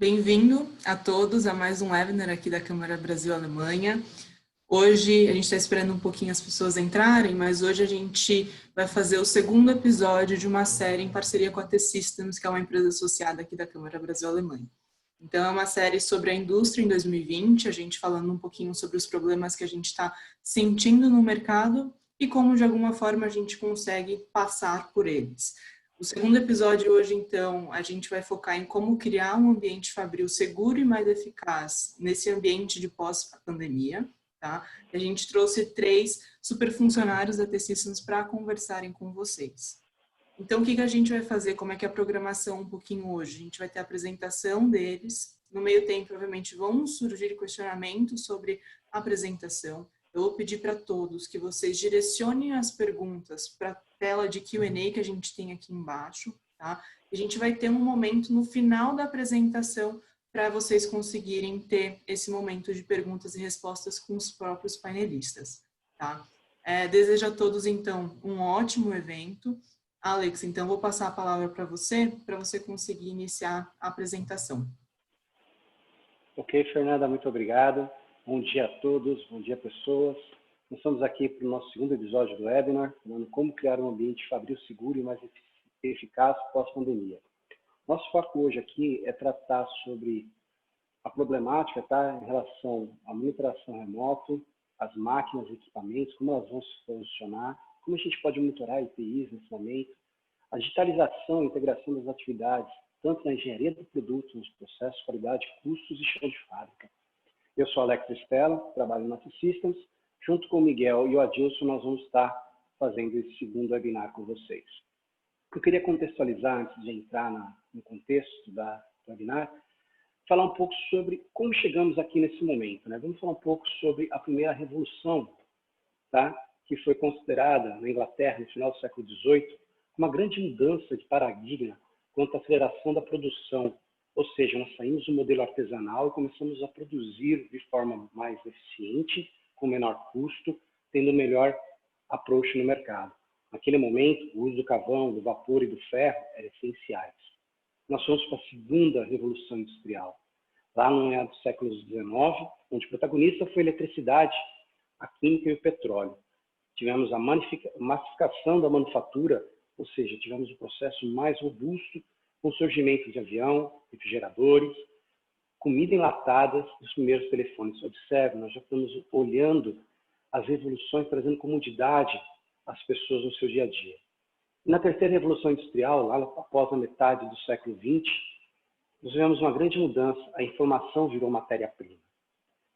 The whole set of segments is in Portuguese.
Bem-vindo a todos a mais um webinar aqui da Câmara Brasil-Alemanha. Hoje, a gente está esperando um pouquinho as pessoas entrarem, mas hoje a gente vai fazer o segundo episódio de uma série em parceria com a T-Systems, que é uma empresa associada aqui da Câmara Brasil-Alemanha. Então, é uma série sobre a indústria em 2020, a gente falando um pouquinho sobre os problemas que a gente está sentindo no mercado e como, de alguma forma, a gente consegue passar por eles. O segundo episódio hoje, então, a gente vai focar em como criar um ambiente fabril seguro e mais eficaz nesse ambiente de pós-pandemia, tá? A gente trouxe 3 superfuncionários da T-Systems para conversarem com vocês. Então, o que a gente vai fazer? Como é que é a programação um pouquinho hoje? A gente vai ter a apresentação deles. No meio tempo, provavelmente, vão surgir questionamentos sobre a apresentação. Eu vou pedir para todos que vocês direcionem as perguntas para a tela de Q&A que a gente tem aqui embaixo, tá? E a gente vai ter um momento no final da apresentação para vocês conseguirem ter esse momento de perguntas e respostas com os próprios painelistas, tá? Desejo a todos, então, um ótimo evento. Alex, então vou passar a palavra para você conseguir iniciar a apresentação. Ok, Fernanda, muito obrigado. Bom dia a todos, bom dia pessoas. Nós estamos aqui para o nosso segundo episódio do webinar, falando como criar um ambiente fabril seguro e mais eficaz pós-pandemia. Nosso foco hoje aqui é tratar sobre a problemática, tá, em relação à monitoração remoto, as máquinas e equipamentos, como elas vão se posicionar, como a gente pode monitorar EPIs nesse momento, a digitalização e integração das atividades, tanto na engenharia do produto, nos processos, qualidade, custos e chão de fábrica. Eu sou Alex Estela, trabalho na T-Systems. Junto com o Miguel e o Adilson, nós vamos estar fazendo esse segundo webinar com vocês. Eu queria contextualizar, antes de entrar no contexto do webinar, falar um pouco sobre como chegamos aqui nesse momento, né? Vamos falar um pouco sobre a primeira revolução, tá? Que foi considerada na Inglaterra, no final do século XVIII, uma grande mudança de paradigma quanto à aceleração da produção. Ou seja, nós saímos do modelo artesanal e começamos a produzir de forma mais eficiente, com menor custo, tendo melhor approach no mercado. Naquele momento, o uso do carvão, do vapor e do ferro eram essenciais. Nós fomos para a segunda revolução industrial, lá no meio do século XIX, onde o protagonista foi a eletricidade, a química e o petróleo. Tivemos a massificação da manufatura, ou seja, tivemos um processo mais robusto, com o surgimento de avião, refrigeradores, comida enlatada e os primeiros telefones. Observe, nós já estamos olhando as revoluções, trazendo comodidade às pessoas no seu dia a dia. E na terceira revolução industrial, lá após a metade do século XX, nós tivemos uma grande mudança, a informação virou matéria-prima.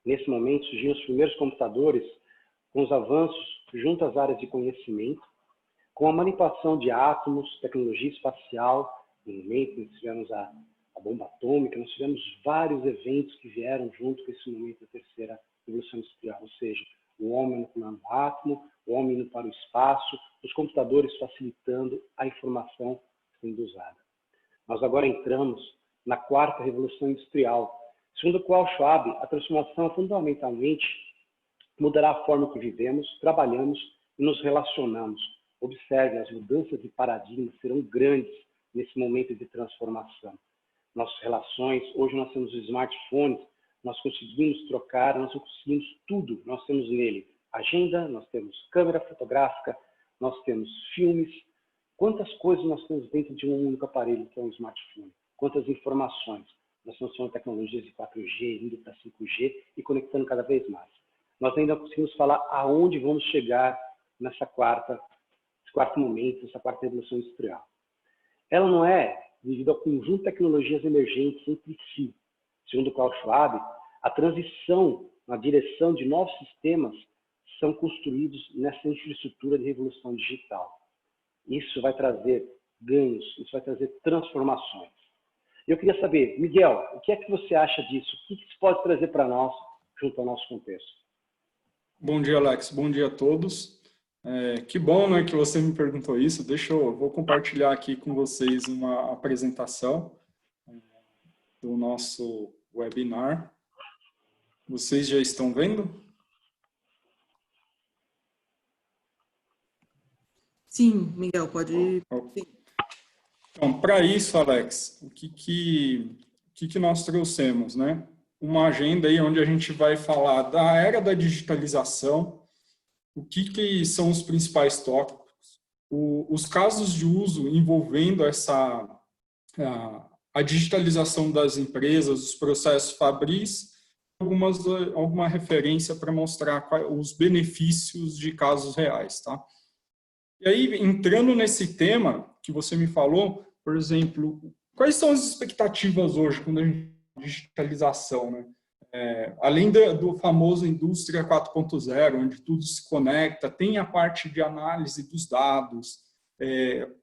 Nesse momento surgiram os primeiros computadores com os avanços junto às áreas de conhecimento, com a manipulação de átomos, tecnologia espacial, no momento nós tivemos a bomba atômica, nós tivemos vários eventos que vieram junto com esse momento da terceira revolução industrial, ou seja, o homem manipulando o átomo, o homem indo para o espaço, os computadores facilitando a informação sendo usada. Nós agora entramos na quarta revolução industrial, segundo o qual Schwab, a transformação fundamentalmente mudará a forma que vivemos, trabalhamos e nos relacionamos. Observe, as mudanças de paradigma serão grandes nesse momento de transformação. Nossas relações, hoje nós temos os smartphones, nós conseguimos trocar, nós conseguimos tudo, nós temos nele agenda, nós temos câmera fotográfica, nós temos filmes. Quantas coisas nós temos dentro de um único aparelho, que é um smartphone? Quantas informações? Nós estamos falando de tecnologias de 4G, indo para 5G e conectando cada vez mais. Nós ainda conseguimos falar aonde vamos chegar nesse quarto momento, nessa quarta revolução industrial. Ela não é devido ao conjunto de tecnologias emergentes entre si. Segundo Klaus Schwab, a transição na direção de novos sistemas são construídos nessa infraestrutura de revolução digital. Isso vai trazer ganhos, isso vai trazer transformações. Eu queria saber, Miguel, o que é que você acha disso? O que isso pode trazer para nós, junto ao nosso contexto? Bom dia, Alex. Bom dia a todos. Que bom, né, que você me perguntou isso. Vou compartilhar aqui com vocês uma apresentação do nosso webinar. Vocês já estão vendo? Sim, Miguel, pode ir. Então, para isso, Alex, que nós trouxemos, né? Uma agenda aí onde a gente vai falar da era da digitalização, o que são os principais tópicos, os casos de uso envolvendo a digitalização das empresas, os processos Fabris, alguma referência para mostrar os benefícios de casos reais, tá? E aí, entrando nesse tema que você me falou, por exemplo, quais são as expectativas hoje quando a gente digitalização, né? Além do famoso Indústria 4.0, onde tudo se conecta, tem a parte de análise dos dados,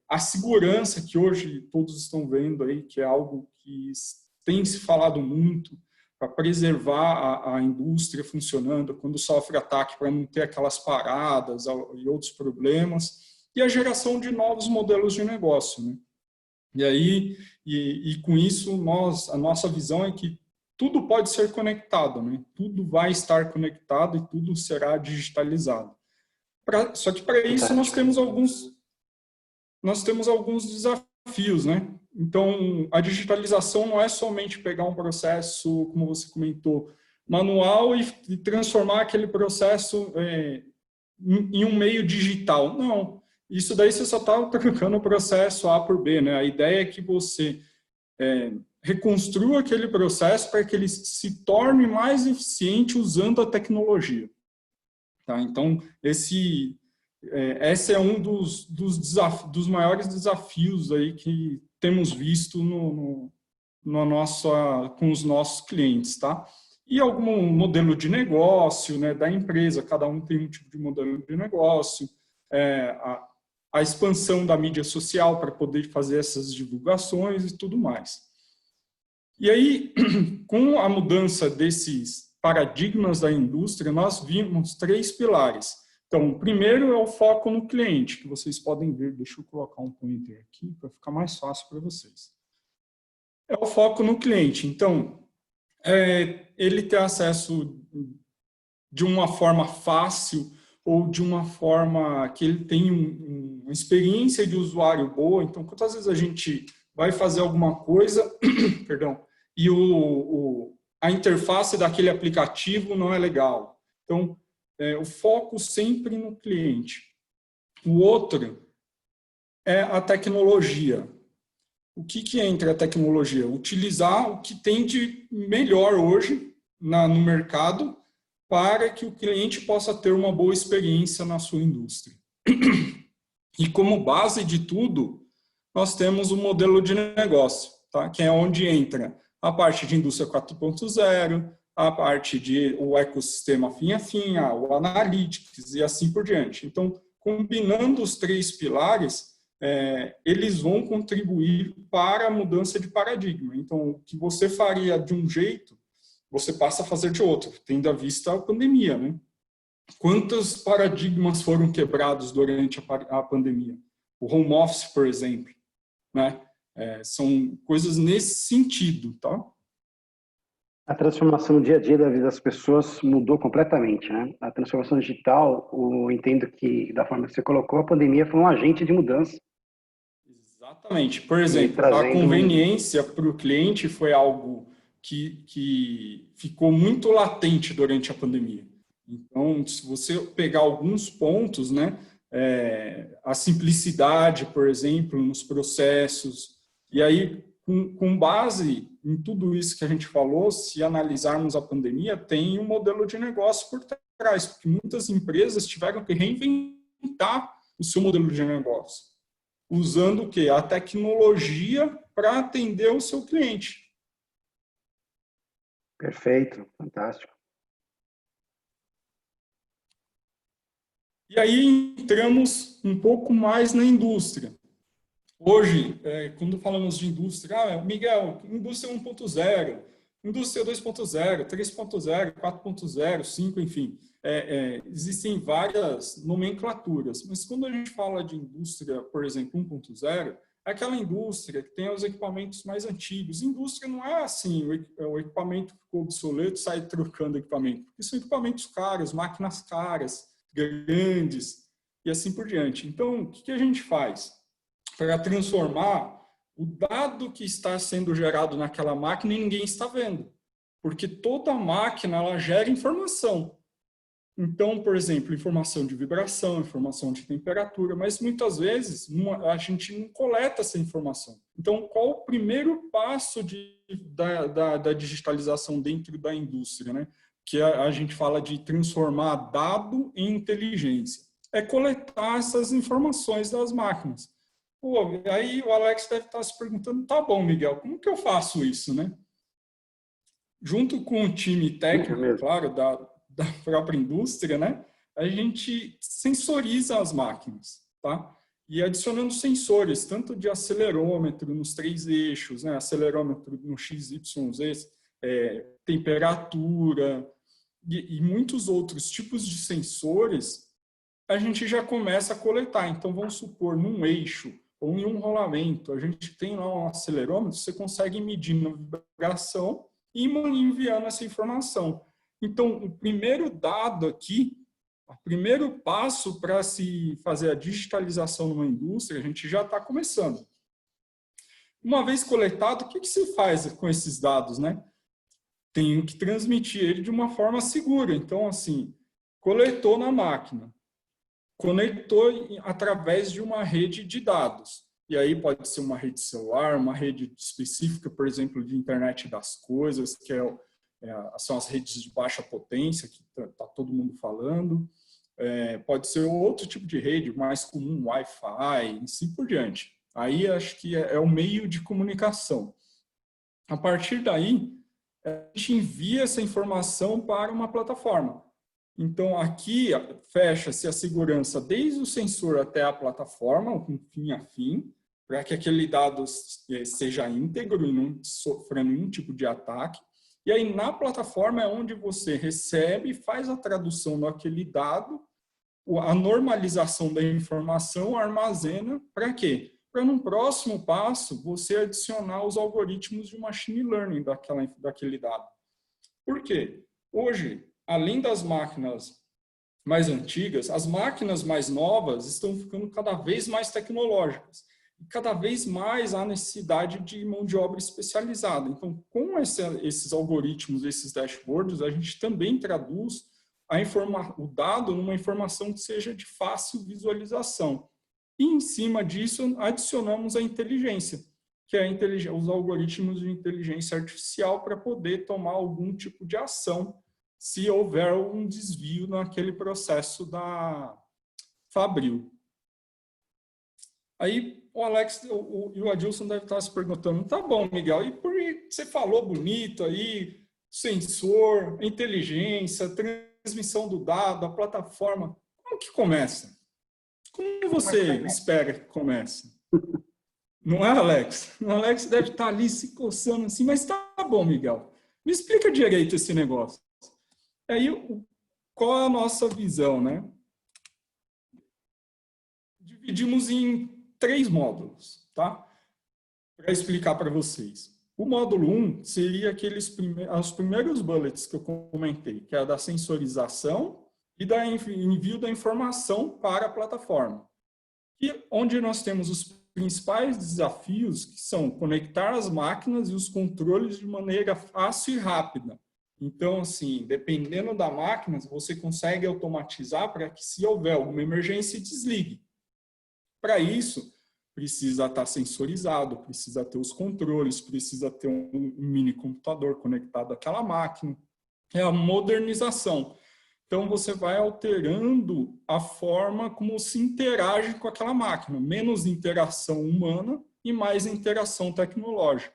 a segurança que hoje todos estão vendo aí, que é algo que tem se falado muito, para preservar a indústria funcionando, quando sofre ataque, para não ter aquelas paradas e outros problemas, e a geração de novos modelos de negócio, né? E aí, com isso, a nossa visão é que tudo pode ser conectado, né? Tudo vai estar conectado e tudo será digitalizado. Só que para isso nós temos alguns desafios, né? Então, a digitalização não é somente pegar um processo, como você comentou, manual e transformar aquele processo em um meio digital. Não, isso daí você só está trocando o processo A por B, né? A ideia é que você reconstrua aquele processo para que ele se torne mais eficiente usando a tecnologia. Tá? Então, esse é um dos maiores desafios aí que temos visto com os nossos clientes. Tá? E algum modelo de negócio, né, da empresa, cada um tem um tipo de modelo de negócio, a expansão da mídia social para poder fazer essas divulgações e tudo mais. E aí, com a mudança desses paradigmas da indústria, nós vimos 3 pilares. Então, o primeiro é o foco no cliente, que vocês podem ver. Deixa eu colocar um pointer aqui para ficar mais fácil para vocês. É o foco no cliente. Então, ele ter acesso de uma forma fácil ou de uma forma que ele tenha uma experiência de usuário boa. Então, quantas vezes a gente vai fazer alguma coisa, perdão, e a interface daquele aplicativo não é legal. Então, o foco sempre no cliente. O outro é a tecnologia. O que entra a tecnologia? Utilizar o que tem de melhor hoje no mercado para que o cliente possa ter uma boa experiência na sua indústria. E como base de tudo, nós temos o modelo de negócio, tá? Que é onde entra a parte de indústria 4.0, a parte de o ecossistema fim a fim, o analytics e assim por diante. Então, combinando os 3 pilares, eles vão contribuir para a mudança de paradigma. Então, o que você faria de um jeito, você passa a fazer de outro, tendo à vista a pandemia, né? Quantos paradigmas foram quebrados durante a pandemia? O home office, por exemplo, né? São coisas nesse sentido, tá? A transformação no dia a dia da vida das pessoas mudou completamente, né? A transformação digital, eu entendo que, da forma que você colocou, a pandemia foi um agente de mudança. Exatamente. Por exemplo, a conveniência para o cliente foi algo que ficou muito latente durante a pandemia. Então, se você pegar alguns pontos, né? A simplicidade, por exemplo, nos processos, e aí, com base em tudo isso que a gente falou, se analisarmos a pandemia, tem um modelo de negócio por trás, porque muitas empresas tiveram que reinventar o seu modelo de negócio, usando o quê? A tecnologia para atender o seu cliente. Perfeito, fantástico. E aí entramos um pouco mais na indústria. Hoje, quando falamos de indústria, Miguel, indústria 1.0, indústria 2.0, 3.0, 4.0, 5, enfim, existem várias nomenclaturas, mas quando a gente fala de indústria, por exemplo, 1.0, é aquela indústria que tem os equipamentos mais antigos. Indústria não é assim, o equipamento ficou obsoleto, sai trocando equipamento, porque são equipamentos caros, máquinas caras, grandes, e assim por diante. Então, o que a gente faz? Para transformar o dado que está sendo gerado naquela máquina e ninguém está vendo. Porque toda máquina ela gera informação. Então, por exemplo, informação de vibração, informação de temperatura, mas muitas vezes a gente não coleta essa informação. Então, qual o primeiro passo da digitalização dentro da indústria, né? Que a gente fala de transformar dado em inteligência. É coletar essas informações das máquinas. Pô, aí o Alex deve estar se perguntando, tá bom, Miguel, como que eu faço isso, né? Junto com o time técnico, claro, da própria indústria, né? A gente sensoriza as máquinas, tá? E adicionando sensores, tanto de acelerômetro nos 3 eixos, né? Acelerômetro no XYZ, temperatura e muitos outros tipos de sensores, a gente já começa a coletar. Então, vamos supor, num eixo ou em um rolamento, a gente tem lá um acelerômetro, você consegue medir a vibração e enviando essa informação. Então, o primeiro dado aqui, o primeiro passo para se fazer a digitalização numa indústria, a gente já está começando. Uma vez coletado, o que se faz com esses dados, né? Tenho que transmitir ele de uma forma segura. Então, assim, coletou na máquina, conectou através de uma rede de dados. E aí pode ser uma rede celular, uma rede específica, por exemplo, de internet das coisas, que são as redes de baixa potência, que está todo mundo falando. Pode ser outro tipo de rede, mais comum, Wi-Fi, e assim por diante. Aí acho que é o meio de comunicação. A partir daí, a gente envia essa informação para uma plataforma. Então, aqui fecha-se a segurança desde o sensor até a plataforma, com fim a fim, para que aquele dado seja íntegro e não sofra nenhum tipo de ataque. E aí, na plataforma é onde você recebe, faz a tradução daquele dado, a normalização da informação, armazena, para quê? Para, num próximo passo, você adicionar os algoritmos de machine learning daquele dado. Por quê? Hoje, além das máquinas mais antigas, as máquinas mais novas estão ficando cada vez mais tecnológicas. E cada vez mais há necessidade de mão de obra especializada. Então, com esses algoritmos, esses dashboards, a gente também traduz o dado numa informação que seja de fácil visualização. E, em cima disso, adicionamos a inteligência, que é os algoritmos de inteligência artificial para poder tomar algum tipo de ação se houver um desvio naquele processo da Fabril. Aí o Alex e o Adilson devem estar se perguntando, tá bom, Miguel, e por que você falou bonito aí, sensor, inteligência, transmissão do dado, a plataforma, como que começa? Como você espera que comece? Não é, Alex? O Alex deve estar ali se coçando assim, mas tá bom, Miguel. Me explica direito esse negócio. Aí, qual é a nossa visão, né? Dividimos em 3 módulos, tá? Para explicar para vocês. O módulo 1 seria os primeiros bullets que eu comentei, que é a da sensorização e da envio da informação para a plataforma. E onde nós temos os principais desafios, que são conectar as máquinas e os controles de maneira fácil e rápida. Então, assim, dependendo da máquina, você consegue automatizar para que, se houver alguma emergência, desligue. Para isso, precisa estar sensorizado, precisa ter os controles, precisa ter um mini computador conectado àquela máquina. É a modernização. Então, você vai alterando a forma como se interage com aquela máquina. Menos interação humana e mais interação tecnológica.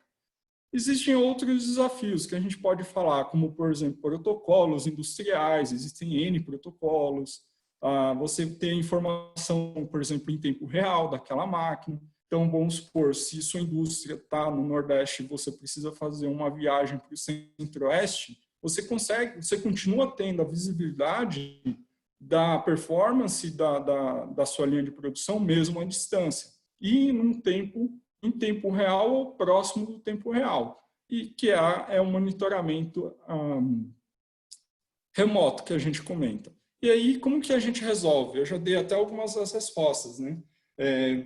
Existem outros desafios que a gente pode falar, como, por exemplo, protocolos industriais. Existem N protocolos. Você tem informação, por exemplo, em tempo real daquela máquina. Então, vamos supor, se sua indústria está no Nordeste e você precisa fazer uma viagem para o Centro-Oeste, você continua tendo a visibilidade da performance da sua linha de produção mesmo à distância. E em tempo real ou próximo do tempo real. E que é um monitoramento remoto que a gente comenta. E aí, como que a gente resolve? Eu já dei até algumas das respostas, né?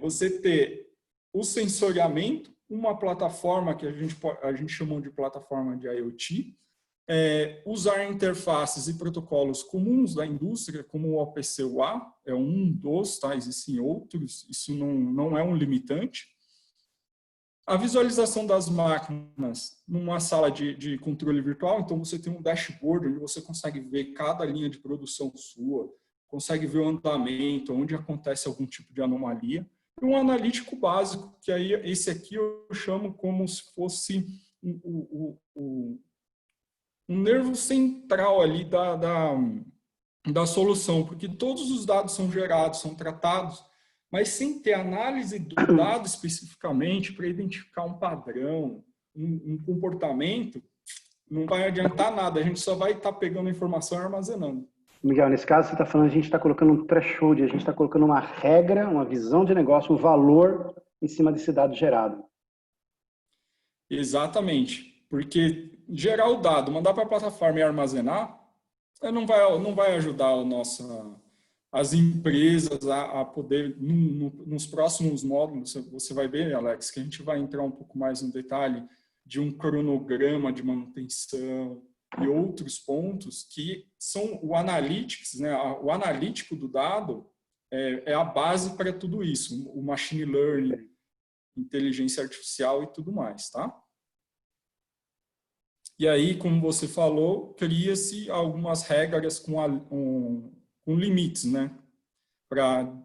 Você ter o sensoriamento, uma plataforma que a gente chamou de plataforma de IoT, usar interfaces e protocolos comuns da indústria, como o OPC-UA, é um dos, tá? Existem outros, isso não é um limitante. A visualização das máquinas numa sala de controle virtual, então você tem um dashboard onde você consegue ver cada linha de produção sua, consegue ver o andamento, onde acontece algum tipo de anomalia. E um analítico básico, que aí esse aqui eu chamo como se fosse um nervo central ali da solução, porque todos os dados são gerados, são tratados, mas sem ter análise do dado especificamente para identificar um padrão, um comportamento, não vai adiantar nada, a gente só vai estar pegando a informação e armazenando. Miguel, nesse caso você está falando, a gente está colocando um threshold, a gente está colocando uma regra, uma visão de negócio, um valor em cima desse dado gerado. Exatamente, porque gerar o dado, mandar para a plataforma e armazenar, não vai ajudar as empresas a poder, nos próximos módulos, você vai ver, Alex, que a gente vai entrar um pouco mais no detalhe de um cronograma de manutenção e outros pontos que são o analytics, né? O analítico do dado é a base para tudo isso, o machine learning, inteligência artificial e tudo mais, tá? E aí, como você falou, cria-se algumas regras com limites, né?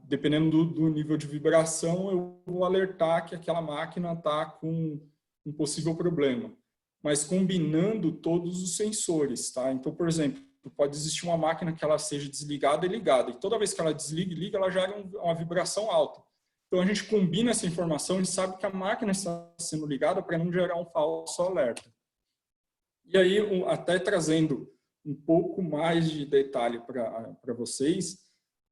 Dependendo do nível de vibração, eu vou alertar que aquela máquina está com um possível problema, mas combinando todos os sensores, tá? Então, por exemplo, pode existir uma máquina que ela seja desligada e ligada, e toda vez que ela desliga e liga, ela gera uma vibração alta. Então, a gente combina essa informação e sabe que a máquina está sendo ligada para não gerar um falso alerta. E aí, até trazendo um pouco mais de detalhe para vocês,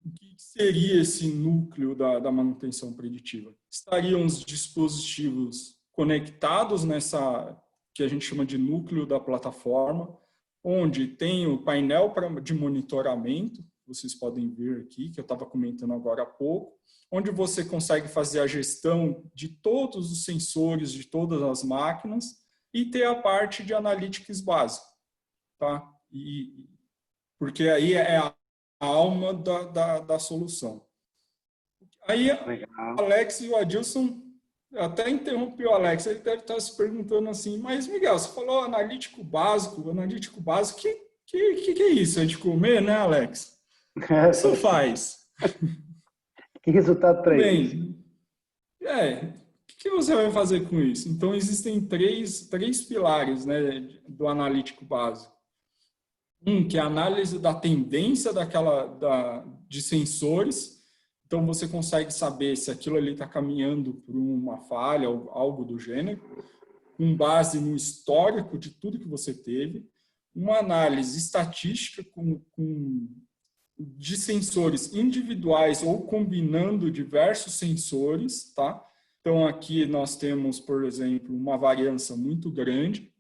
o que seria esse núcleo da manutenção preditiva? Estariam os dispositivos conectados nessa, que a gente chama de núcleo da plataforma, onde tem o painel de monitoramento, vocês podem ver aqui, que eu estava comentando agora há pouco, onde você consegue fazer a gestão de todos os sensores de todas as máquinas e ter a parte de analytics básico, tá? Porque aí é a alma da solução. Aí, Legal. Alex e o Adilson, até interrompi o Alex, ele deve estar se perguntando assim, mas Miguel, você falou analítico básico, que é isso? É de comer, né, Alex? O que isso faz? Que resultado traz isso? Bem, o que você vai fazer com isso? Então, existem três pilares, né, do analítico básico. Que é a análise da tendência de sensores. Então, você consegue saber se aquilo ali está caminhando por uma falha ou algo do gênero, com base no histórico de tudo que você teve. Uma análise estatística de sensores individuais ou combinando diversos sensores, tá? Então, aqui nós temos, por exemplo, uma variância muito grande.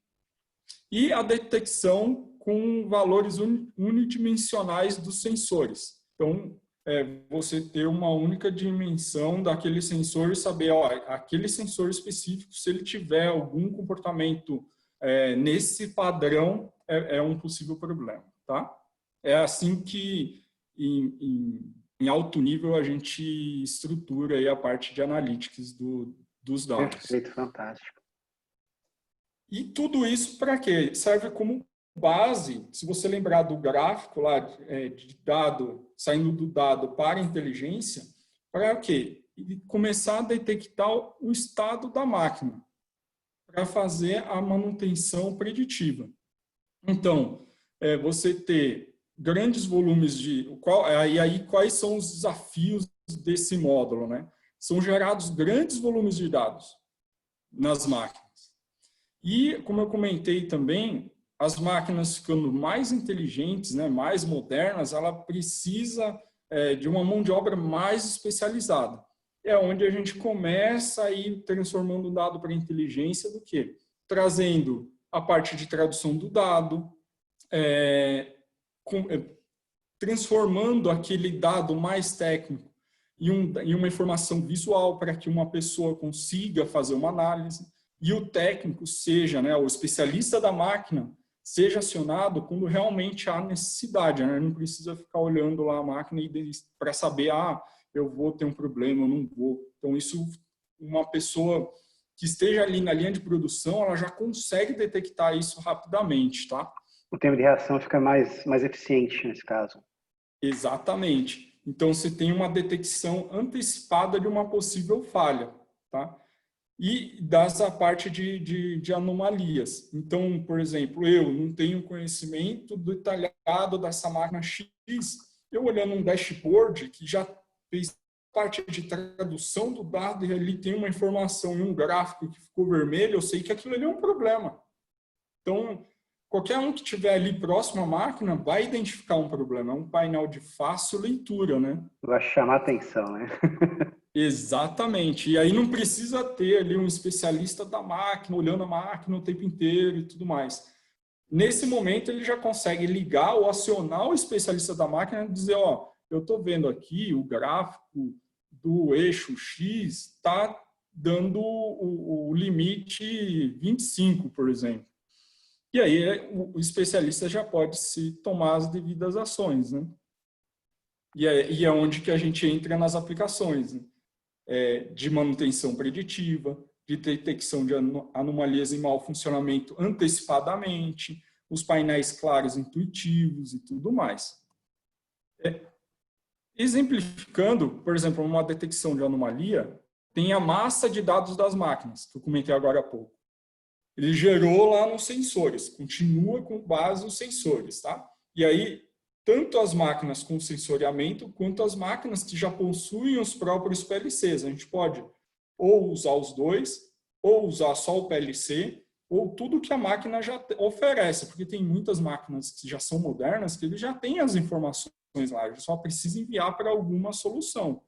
E a detecção com valores unidimensionais dos sensores. Então, você ter uma única dimensão daquele sensor e saber, aquele sensor específico, se ele tiver algum comportamento nesse padrão, é um possível problema, tá? É assim que, em alto nível, a gente estrutura aí a parte de analytics dos dados. Perfeito, fantástico. E tudo isso para quê? Serve como base, se você lembrar do gráfico lá de dado, saindo do dado para a inteligência, para o quê? Começar a detectar o estado da máquina, para fazer a manutenção preditiva. Então, você ter grandes volumes e aí quais são os desafios desse módulo, né? São gerados grandes volumes de dados nas máquinas. E, como eu comentei também, as máquinas ficando mais inteligentes, né, mais modernas, ela precisa de uma mão de obra mais especializada. É onde a gente começa a ir transformando o dado para inteligência do quê? Trazendo a parte de tradução do dado, transformando aquele dado mais técnico e uma informação visual para que uma pessoa consiga fazer uma análise, e o técnico seja, né, o especialista da máquina, seja acionado quando realmente há necessidade, né? Não precisa ficar olhando lá a máquina para saber, eu vou ter um problema, eu não vou. Então, isso, uma pessoa que esteja ali na linha de produção, ela já consegue detectar isso rapidamente, tá? O tempo de reação fica mais eficiente nesse caso. Exatamente. Então, você tem uma detecção antecipada de uma possível falha, tá? E a parte de anomalias. Então, por exemplo, eu não tenho conhecimento detalhado dessa máquina X, eu olhando um dashboard que já fez parte de tradução do dado e ali tem uma informação em um gráfico que ficou vermelho, eu sei que aquilo ali é um problema. Então, qualquer um que estiver ali próximo à máquina vai identificar um problema. É um painel de fácil leitura, né? Vai chamar atenção, né? Exatamente. E aí não precisa ter ali um especialista da máquina, olhando a máquina o tempo inteiro e tudo mais. Nesse momento, ele já consegue ligar ou acionar o especialista da máquina e dizer, eu estou vendo aqui o gráfico do eixo X está dando o limite 25, por exemplo. E aí o especialista já pode se tomar as devidas ações, né? E é onde que a gente entra nas aplicações, né? De manutenção preditiva, de detecção de anomalias em mau funcionamento antecipadamente, os painéis claros intuitivos e tudo mais. Exemplificando, por exemplo, uma detecção de anomalia, tem a massa de dados das máquinas, que eu comentei agora há pouco. Ele gerou lá nos sensores, continua com base nos sensores, tá? E aí, tanto as máquinas com sensoriamento, quanto as máquinas que já possuem os próprios PLCs. A gente pode ou usar os dois, ou usar só o PLC, ou tudo que a máquina já oferece, porque tem muitas máquinas que já são modernas, que ele já tem as informações lá, ele só precisa enviar para alguma solução.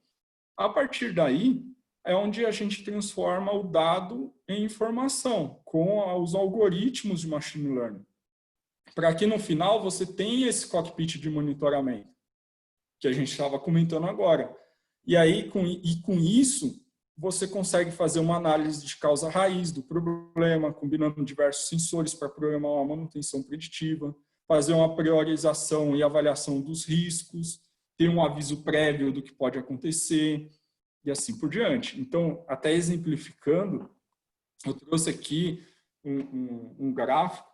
A partir daí, é onde a gente transforma o dado em informação, com os algoritmos de machine learning. Para que no final você tenha esse cockpit de monitoramento, que a gente estava comentando agora. E aí, com isso, você consegue fazer uma análise de causa raiz do problema, combinando diversos sensores para programar uma manutenção preditiva, fazer uma priorização e avaliação dos riscos, ter um aviso prévio do que pode acontecer, e assim por diante. Então, até exemplificando, eu trouxe aqui um gráfico,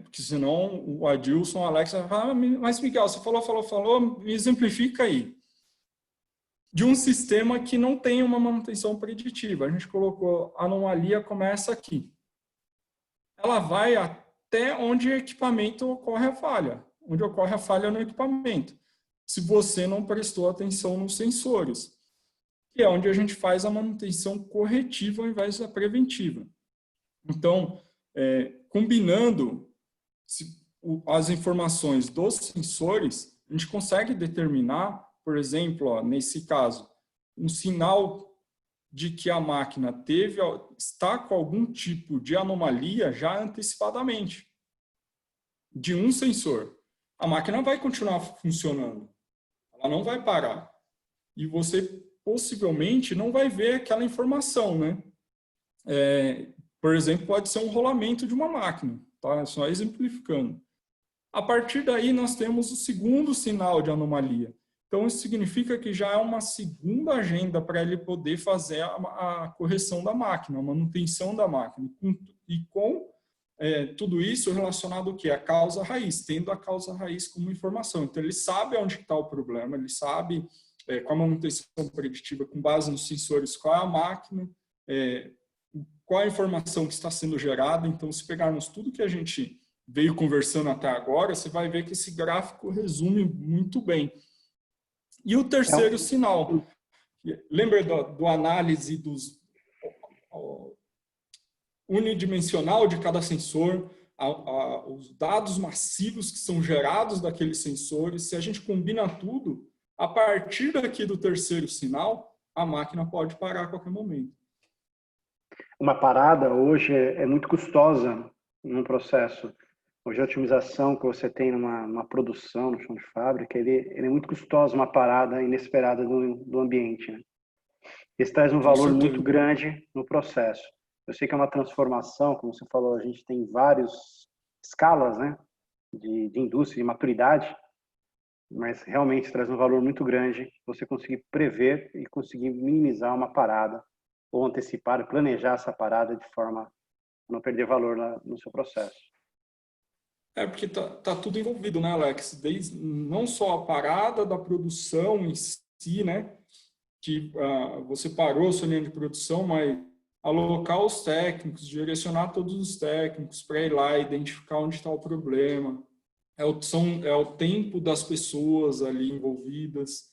porque senão o Adilson, o Alex vai falar, mas Miguel, você falou, me exemplifica aí. De um sistema que não tem uma manutenção preditiva. A gente colocou a anomalia começa aqui. Ela vai até onde o equipamento ocorre a falha. Onde ocorre a falha no equipamento. Se você não prestou atenção nos sensores. Que é onde a gente faz a manutenção corretiva ao invés da preventiva. Então, combinando as informações dos sensores, a gente consegue determinar, por exemplo, nesse caso, um sinal de que a máquina está com algum tipo de anomalia já antecipadamente, de um sensor. A máquina vai continuar funcionando, ela não vai parar. E você possivelmente não vai ver aquela informação, né? Por exemplo, pode ser um rolamento de uma máquina, tá? Só exemplificando. A partir daí, nós temos o segundo sinal de anomalia. Então, isso significa que já é uma segunda agenda para ele poder fazer a correção da máquina, a manutenção da máquina. E com tudo isso relacionado ao quê? A causa raiz, tendo a causa raiz como informação. Então, ele sabe onde está o problema, ele sabe, com a manutenção preditiva, com base nos sensores, qual é a máquina, qual a informação que está sendo gerada. Então, se pegarmos tudo que a gente veio conversando até agora, você vai ver que esse gráfico resume muito bem. E o terceiro sinal, lembra do análise dos unidimensional de cada sensor, os dados massivos que são gerados daqueles sensores, se a gente combina tudo, a partir daqui do terceiro sinal, a máquina pode parar a qualquer momento. Uma parada hoje é muito custosa no processo. Hoje a otimização que você tem numa produção, no chão de fábrica, ele é muito custosa, uma parada inesperada do ambiente, né? Isso traz um Com valor muito certeza. grande no processo. Eu sei que é uma transformação, como você falou, a gente tem várias escalas, né, de indústria, de maturidade, mas realmente traz um valor muito grande você conseguir prever e conseguir minimizar uma parada ou antecipar, planejar essa parada de forma a não perder valor no seu processo. É porque tá tudo envolvido, né, Alex? Desde, não só a parada da produção em si, né? Que você parou a sua linha de produção, mas alocar os técnicos, direcionar todos os técnicos para ir lá identificar onde está o problema. É o tempo das pessoas ali envolvidas.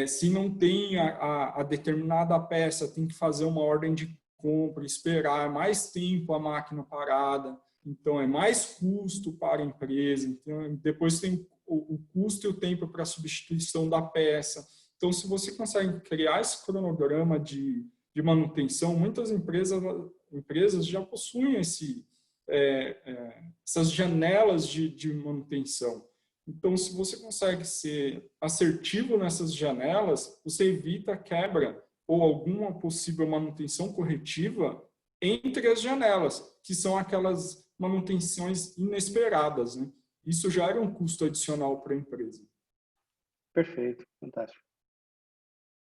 Se não tem a determinada peça, tem que fazer uma ordem de compra, esperar mais tempo a máquina parada. Então, é mais custo para a empresa. Então, depois tem o custo e o tempo para a substituição da peça. Então, se você consegue criar esse cronograma de manutenção, muitas empresas já possuem essas janelas de manutenção. Então, se você consegue ser assertivo nessas janelas, você evita a quebra ou alguma possível manutenção corretiva entre as janelas, que são aquelas manutenções inesperadas, né? Isso já era um custo adicional para a empresa. Perfeito, fantástico.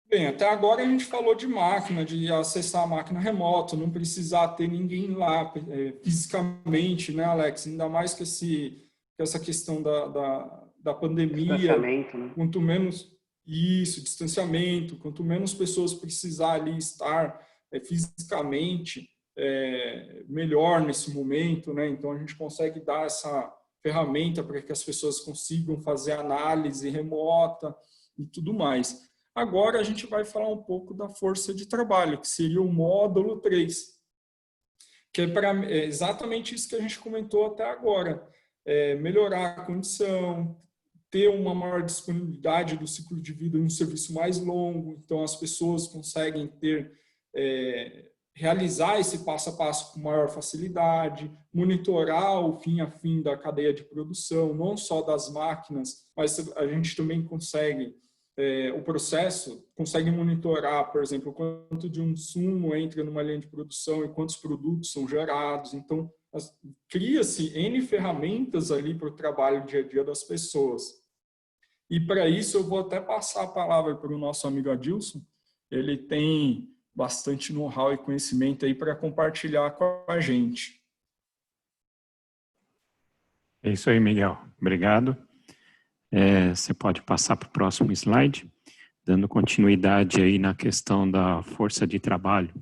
Bem, até agora a gente falou de máquina, de acessar a máquina remoto, não precisar ter ninguém lá fisicamente, né, Alex? Ainda mais que essa questão da pandemia, Distanciamento, né? quanto menos isso, distanciamento, quanto menos pessoas precisar ali estar fisicamente, melhor nesse momento, né? Então a gente consegue dar essa ferramenta para que as pessoas consigam fazer análise remota e tudo mais. Agora a gente vai falar um pouco da força de trabalho, que seria o módulo 3, que é exatamente isso que a gente comentou até agora. Melhorar a condição, ter uma maior disponibilidade do ciclo de vida em um serviço mais longo, então as pessoas conseguem realizar esse passo a passo com maior facilidade, monitorar o fim a fim da cadeia de produção, não só das máquinas, mas a gente também consegue o processo, consegue monitorar, por exemplo, quanto de um insumo entra numa linha de produção e quantos produtos são gerados. Então, cria-se N ferramentas ali para o trabalho dia a dia das pessoas. E para isso eu vou até passar a palavra para o nosso amigo Adilson. Ele tem bastante know-how e conhecimento aí para compartilhar com a gente. É isso aí, Miguel. Obrigado. Você pode passar para o próximo slide, dando continuidade aí na questão da força de trabalho,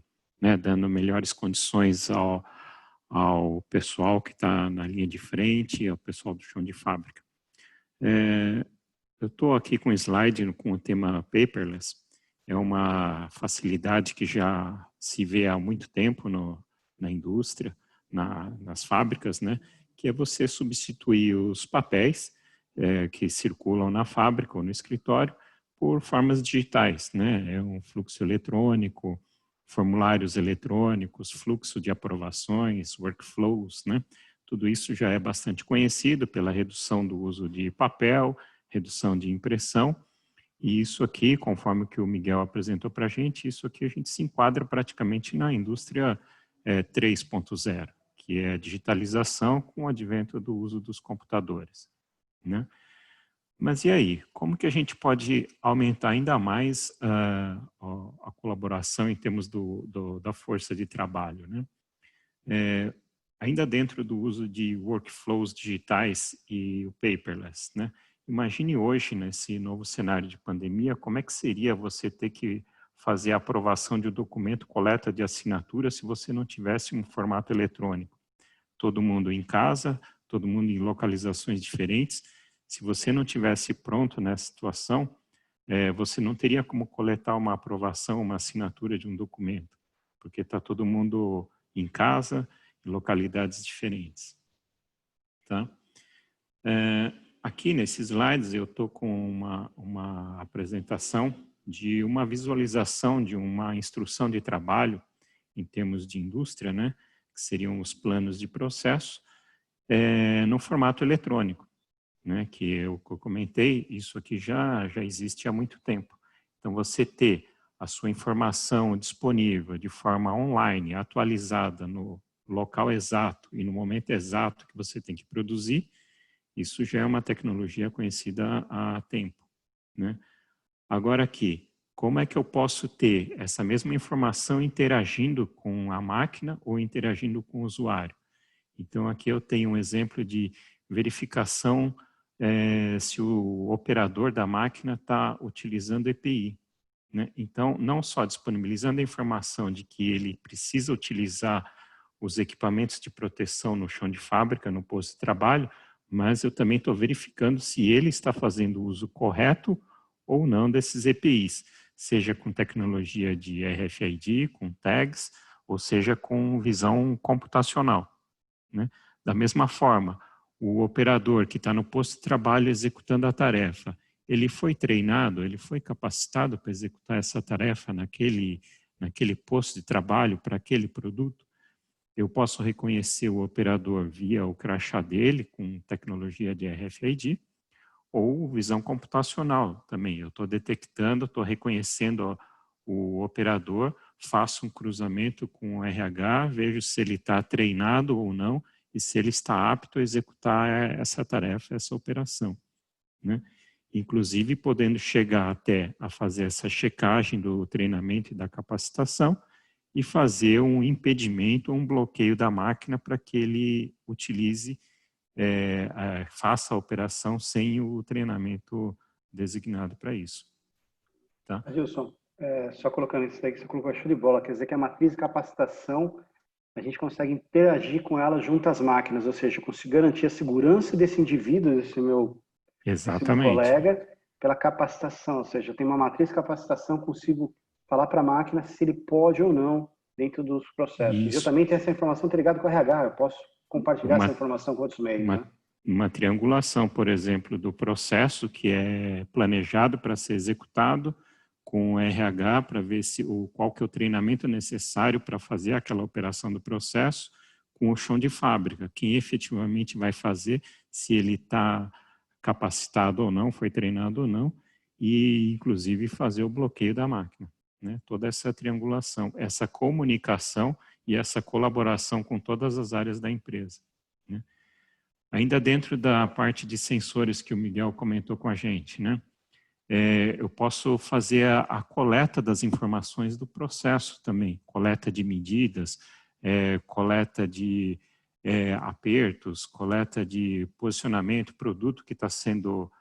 né, dando melhores condições ao pessoal que está na linha de frente, ao pessoal do chão de fábrica. Eu estou aqui com um slide com o tema paperless. É uma facilidade que já se vê há muito tempo na indústria, nas fábricas, né, que é você substituir os papéis que circulam na fábrica ou no escritório por formas digitais, né? É um fluxo eletrônico, formulários eletrônicos, fluxo de aprovações, workflows, né? Tudo isso já é bastante conhecido pela redução do uso de papel, redução de impressão, e isso aqui, conforme que o Miguel apresentou para a gente se enquadra praticamente na indústria 3.0, que é a digitalização com o advento do uso dos computadores, né? Mas e aí, como que a gente pode aumentar ainda mais a colaboração em termos da força de trabalho, né? Ainda dentro do uso de workflows digitais e o paperless, né? Imagine hoje, nesse novo cenário de pandemia, como é que seria você ter que fazer a aprovação de um documento, coleta de assinatura, se você não tivesse um formato eletrônico. Todo mundo em casa, todo mundo em localizações diferentes. Se você não tivesse pronto nessa situação, você não teria como coletar uma aprovação, uma assinatura de um documento, porque está todo mundo em casa, em localidades diferentes. Tá? Aqui nesses slides eu estou com uma apresentação de uma visualização de uma instrução de trabalho em termos de indústria, né, que seriam os planos de processo, no formato eletrônico, né? Que eu comentei, isso aqui já existe há muito tempo. Então, você ter a sua informação disponível de forma online, atualizada no local exato e no momento exato que você tem que produzir, isso já é uma tecnologia conhecida há tempo, né? Agora aqui, como é que eu posso ter essa mesma informação interagindo com a máquina ou interagindo com o usuário? Então, aqui eu tenho um exemplo de verificação se o operador da máquina está utilizando EPI, né? Então, não só disponibilizando a informação de que ele precisa utilizar os equipamentos de proteção no chão de fábrica, no posto de trabalho, mas eu também estou verificando se ele está fazendo o uso correto ou não desses EPIs, seja com tecnologia de RFID, com tags, ou seja com visão computacional, né? Da mesma forma, o operador que está no posto de trabalho executando a tarefa, ele foi treinado, ele foi capacitado para executar essa tarefa naquele posto de trabalho para aquele produto? Eu posso reconhecer o operador via o crachá dele, com tecnologia de RFID, ou visão computacional também. Eu estou detectando, estou reconhecendo o operador, faço um cruzamento com o RH, vejo se ele está treinado ou não e se ele está apto a executar essa tarefa, essa operação, né? Inclusive podendo chegar até a fazer essa checagem do treinamento e da capacitação e fazer um impedimento, um bloqueio da máquina para que ele utilize, faça a operação sem o treinamento designado para isso. Tá? Adilson, só colocando isso daí que você colocou, show de bola, quer dizer que a matriz de capacitação, a gente consegue interagir com ela junto às máquinas, ou seja, eu consigo garantir a segurança desse indivíduo, desse meu colega, pela capacitação, ou seja, eu tenho uma matriz de capacitação, consigo falar para a máquina se ele pode ou não dentro dos processos. Isso. Eu também tenho essa informação ligada com o RH, eu posso compartilhar essa informação com outros meios. Uma triangulação, por exemplo, do processo que é planejado para ser executado com o RH para ver qual que é o treinamento necessário para fazer aquela operação do processo com o chão de fábrica, quem efetivamente vai fazer, se ele está capacitado ou não, foi treinado ou não, e inclusive fazer o bloqueio da máquina, né? Toda essa triangulação, essa comunicação e essa colaboração com todas as áreas da empresa, né? Ainda dentro da parte de sensores que o Miguel comentou com a gente, né? Eu posso fazer a coleta das informações do processo também, coleta de medidas, coleta de apertos, coleta de posicionamento, produto que está sendo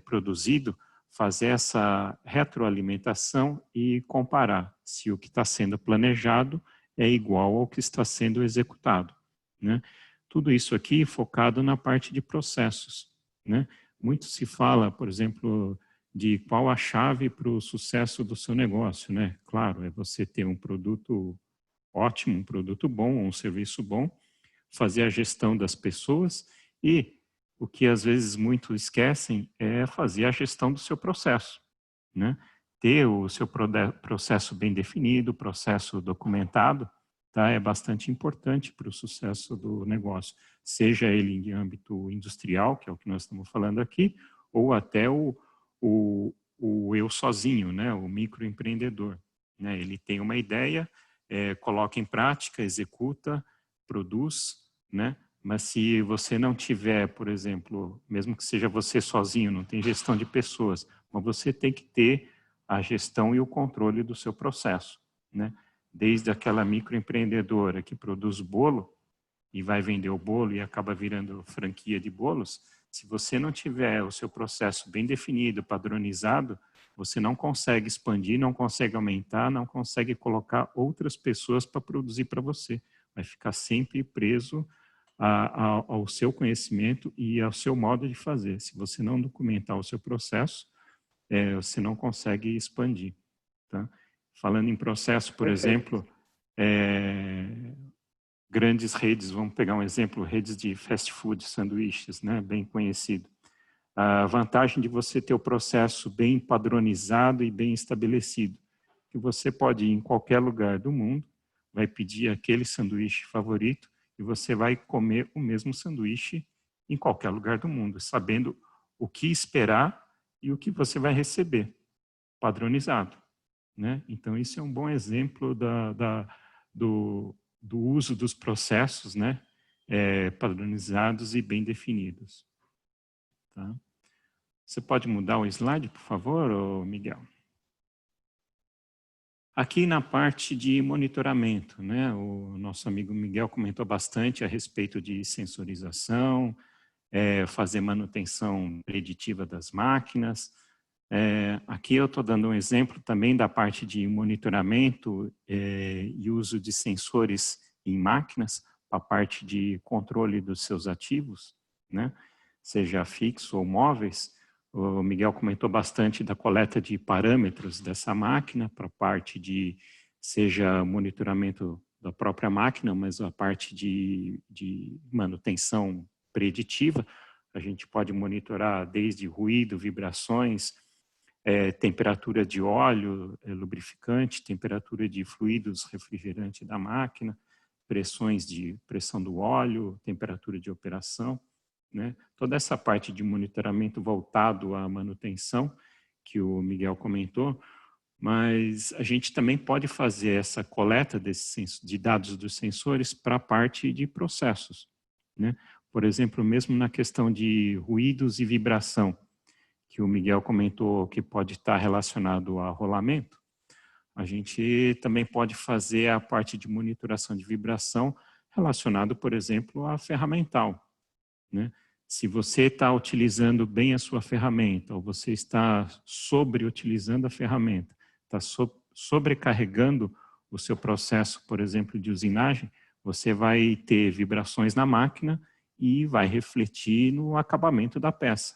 produzido, fazer essa retroalimentação e comparar se o que está sendo planejado é igual ao que está sendo executado, né? Tudo isso aqui focado na parte de processos, né? Muito se fala, por exemplo, de qual a chave para o sucesso do seu negócio, né? Claro, é você ter um produto ótimo, um produto bom, um serviço bom, fazer a gestão das pessoas e o que às vezes muitos esquecem é fazer a gestão do seu processo, né? Ter o seu processo bem definido, processo documentado, tá? É bastante importante para o sucesso do negócio, seja ele em âmbito industrial, que é o que nós estamos falando aqui, ou até o eu sozinho, né? O microempreendedor, né? Ele tem uma ideia, coloca em prática, executa, produz, né? Mas se você não tiver, por exemplo, mesmo que seja você sozinho, não tem gestão de pessoas, mas você tem que ter a gestão e o controle do seu processo, né? Desde aquela microempreendedora que produz bolo e vai vender o bolo e acaba virando franquia de bolos, se você não tiver o seu processo bem definido, padronizado, você não consegue expandir, não consegue aumentar, não consegue colocar outras pessoas para produzir para você. Vai ficar sempre preso ao seu conhecimento e ao seu modo de fazer. Se você não documentar o seu processo, você não consegue expandir, tá? Falando em processo, por exemplo, grandes redes, vamos pegar um exemplo, redes de fast food, sanduíches, né, bem conhecido. A vantagem de você ter o processo bem padronizado e bem estabelecido, que você pode ir em qualquer lugar do mundo, vai pedir aquele sanduíche favorito e você vai comer o mesmo sanduíche em qualquer lugar do mundo, sabendo o que esperar e o que você vai receber, padronizado, né? Então, isso é um bom exemplo do uso dos processos, né? Padronizados e bem definidos. Tá? Você pode mudar o slide, por favor, Miguel? Aqui na parte de monitoramento, né? O nosso amigo Miguel comentou bastante a respeito de sensorização, fazer manutenção preditiva das máquinas. Aqui eu estou dando um exemplo também da parte de monitoramento e uso de sensores em máquinas, a parte de controle dos seus ativos, né? Seja fixo ou móveis. O Miguel comentou bastante da coleta de parâmetros dessa máquina para a parte de, seja monitoramento da própria máquina, mas a parte de manutenção preditiva. A gente pode monitorar desde ruído, vibrações, temperatura de óleo, lubrificante, temperatura de fluidos refrigerante da máquina, pressão do óleo, temperatura de operação, né? Toda essa parte de monitoramento voltado à manutenção, que o Miguel comentou, mas a gente também pode fazer essa coleta de dados dos sensores para a parte de processos, né? Por exemplo, mesmo na questão de ruídos e vibração, que o Miguel comentou que pode estar relacionado a rolamento, a gente também pode fazer a parte de monitoração de vibração relacionado, por exemplo, a ferramental, né? Se você está utilizando bem a sua ferramenta ou você está sobreutilizando a ferramenta, está sobrecarregando o seu processo, por exemplo, de usinagem, você vai ter vibrações na máquina e vai refletir no acabamento da peça,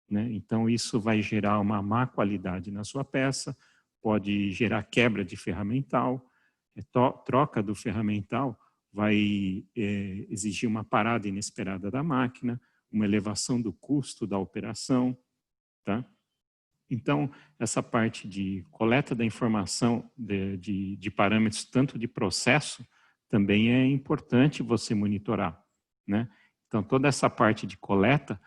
né? Então, isso vai gerar uma má qualidade na sua peça, pode gerar quebra de ferramental, troca do ferramental vai exigir uma parada inesperada da máquina, uma elevação do custo da operação, tá? Então, essa parte de coleta da informação de parâmetros, tanto de processo, também é importante você monitorar, né? Então, toda essa parte de coleta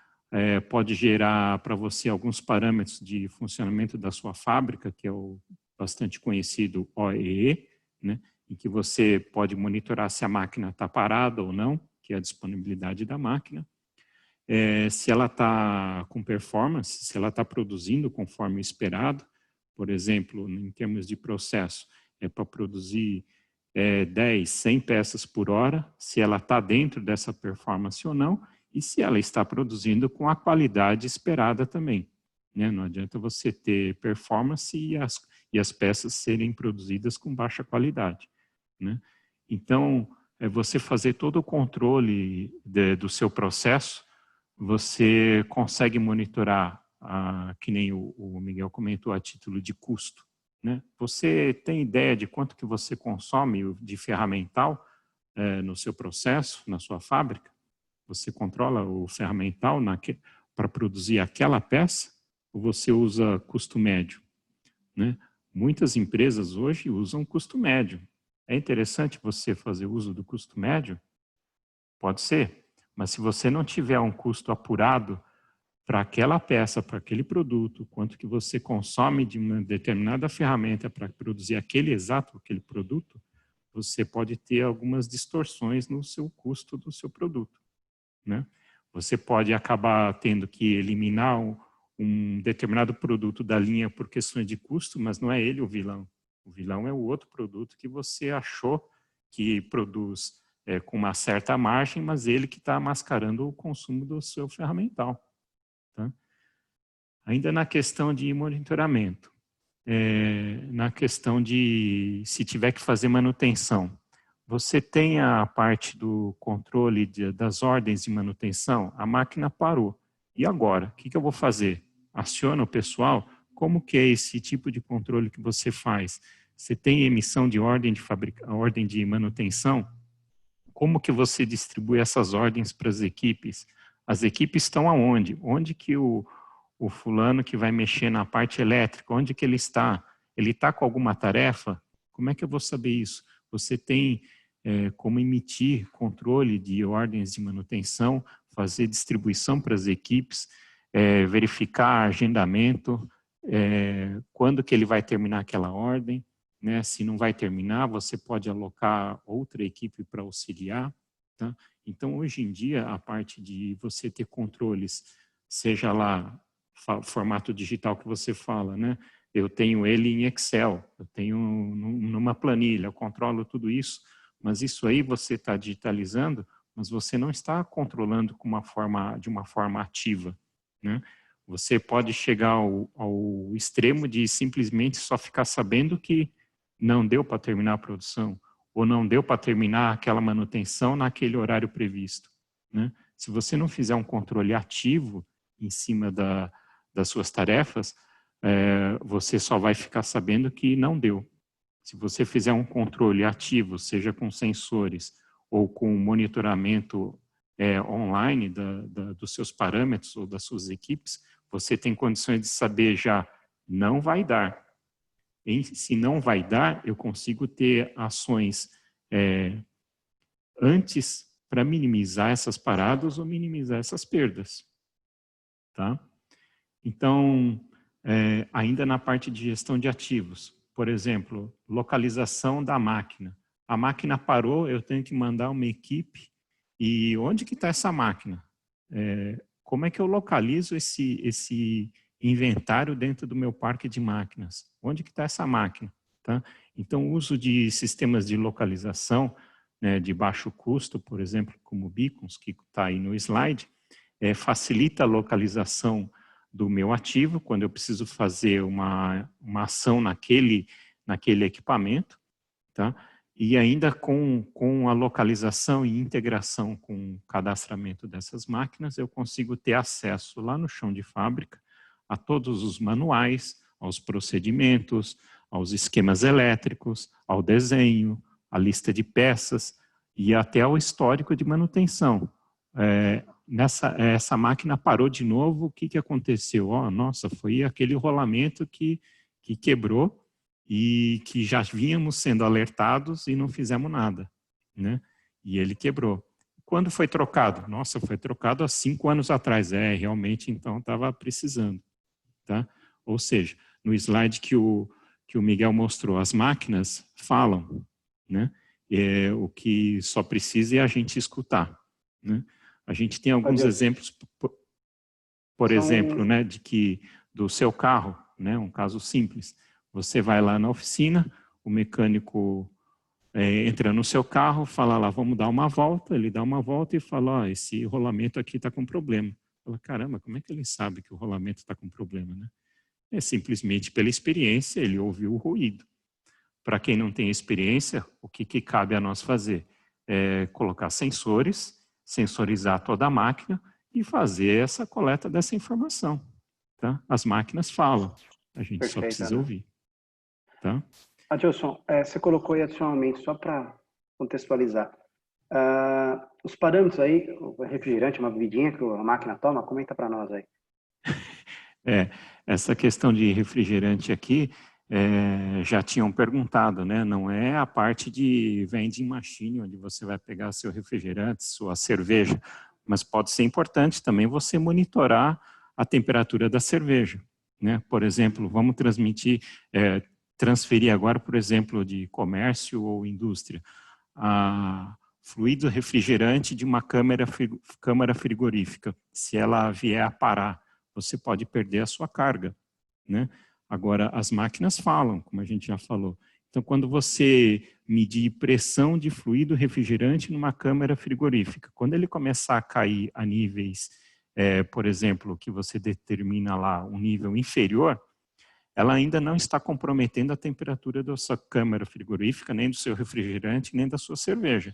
pode gerar para você alguns parâmetros de funcionamento da sua fábrica, que é o bastante conhecido OEE, né? Em que você pode monitorar se a máquina está parada ou não, que é a disponibilidade da máquina. Se ela está com performance, se ela está produzindo conforme esperado, por exemplo, em termos de processo, para produzir 10, 100 peças por hora, se ela está dentro dessa performance ou não, e se ela está produzindo com a qualidade esperada também, né? Não adianta você ter performance e as peças serem produzidas com baixa qualidade, né? Então, você fazer todo o controle do seu processo, você consegue monitorar, que nem o Miguel comentou, a título de custo, né? Você tem ideia de quanto que você consome de ferramental no seu processo, na sua fábrica? Você controla o ferramental para produzir aquela peça ou você usa custo médio, né? Muitas empresas hoje usam custo médio. É interessante você fazer uso do custo médio? Pode ser. Mas se você não tiver um custo apurado para aquela peça, para aquele produto, quanto que você consome de uma determinada ferramenta para produzir aquele produto, você pode ter algumas distorções no seu custo do seu produto, né? Você pode acabar tendo que eliminar um determinado produto da linha por questões de custo, mas não é ele o vilão. O vilão é o outro produto que você achou que produz com uma certa margem, mas ele que está mascarando o consumo do seu ferramental, tá? Ainda na questão de monitoramento, na questão de se tiver que fazer manutenção, você tem a parte do controle das ordens de manutenção, a máquina parou. E agora? O que eu vou fazer? Aciona o pessoal? Como que é esse tipo de controle que você faz? Você tem emissão de ordem de manutenção? Como que você distribui essas ordens para as equipes? As equipes estão aonde? Onde que o fulano que vai mexer na parte elétrica, onde que ele está? Ele está com alguma tarefa? Como é que eu vou saber isso? Você tem como emitir controle de ordens de manutenção, fazer distribuição para as equipes, verificar agendamento, quando que ele vai terminar aquela ordem, né? Se não vai terminar, você pode alocar outra equipe para auxiliar. Tá? Então, hoje em dia, a parte de você ter controles, seja lá formato digital que você fala, né? Eu tenho ele em Excel, eu tenho numa planilha, eu controlo tudo isso, mas isso aí você está digitalizando, mas você não está controlando de uma forma ativa, né? Você pode chegar ao extremo de simplesmente só ficar sabendo que não deu para terminar a produção, ou não deu para terminar aquela manutenção naquele horário previsto, né? Se você não fizer um controle ativo em cima das suas tarefas, você só vai ficar sabendo que não deu. Se você fizer um controle ativo, seja com sensores ou com monitoramento online dos seus parâmetros ou das suas equipes, você tem condições de saber já, não vai dar. Se não vai dar, eu consigo ter ações antes para minimizar essas paradas ou minimizar essas perdas. Tá? Então, ainda na parte de gestão de ativos, por exemplo, localização da máquina. A máquina parou, eu tenho que mandar uma equipe. E onde que está essa máquina? Como é que eu localizo esse inventário dentro do meu parque de máquinas? Onde que está essa máquina? Tá? Então, o uso de sistemas de localização, né, de baixo custo, por exemplo, como beacons, que está aí no slide, facilita a localização do meu ativo, quando eu preciso fazer uma ação naquele equipamento, tá? E ainda com a localização e integração com o cadastramento dessas máquinas, eu consigo ter acesso lá no chão de fábrica a todos os manuais, aos procedimentos, aos esquemas elétricos, ao desenho, à lista de peças e até ao histórico de manutenção. Essa máquina parou de novo, o que aconteceu? Nossa, foi aquele rolamento que quebrou e que já vínhamos sendo alertados e não fizemos nada, né? E ele quebrou. Quando foi trocado? Nossa, foi trocado há 5 anos atrás. Realmente, então, estava precisando, tá? Ou seja, no slide que o Miguel mostrou, as máquinas falam, né? O que só precisa é a gente escutar, né? A gente tem alguns exemplos, por exemplo, né, do seu carro, né, um caso simples. Você vai lá na oficina, o mecânico entra no seu carro, fala lá, vamos dar uma volta, ele dá uma volta e fala, esse rolamento aqui está com problema. Fala, caramba, como é que ele sabe que o rolamento está com problema, né? Simplesmente pela experiência, ele ouviu o ruído. Para quem não tem experiência, o que cabe a nós fazer? Colocar sensores, sensorizar toda a máquina e fazer essa coleta dessa informação. Tá? As máquinas falam, a gente só precisa ouvir. Tá? Adilson, você colocou aí adicionalmente, só para contextualizar, os parâmetros aí, o refrigerante, uma bebidinha que a máquina toma, comenta para nós aí. Essa questão de refrigerante aqui, já tinham perguntado, né? Não é a parte de vending machine, onde você vai pegar seu refrigerante, sua cerveja, mas pode ser importante também você monitorar a temperatura da cerveja, né? Por exemplo, vamos transferir agora, por exemplo, de comércio ou indústria, a fluido refrigerante de uma câmara frigorífica. Se ela vier a parar, você pode perder a sua carga, né? Agora, as máquinas falam, como a gente já falou. Então, quando você medir pressão de fluido refrigerante numa câmara frigorífica, quando ele começar a cair a níveis, por exemplo, que você determina lá um nível inferior, ela ainda não está comprometendo a temperatura da sua câmara frigorífica, nem do seu refrigerante, nem da sua cerveja.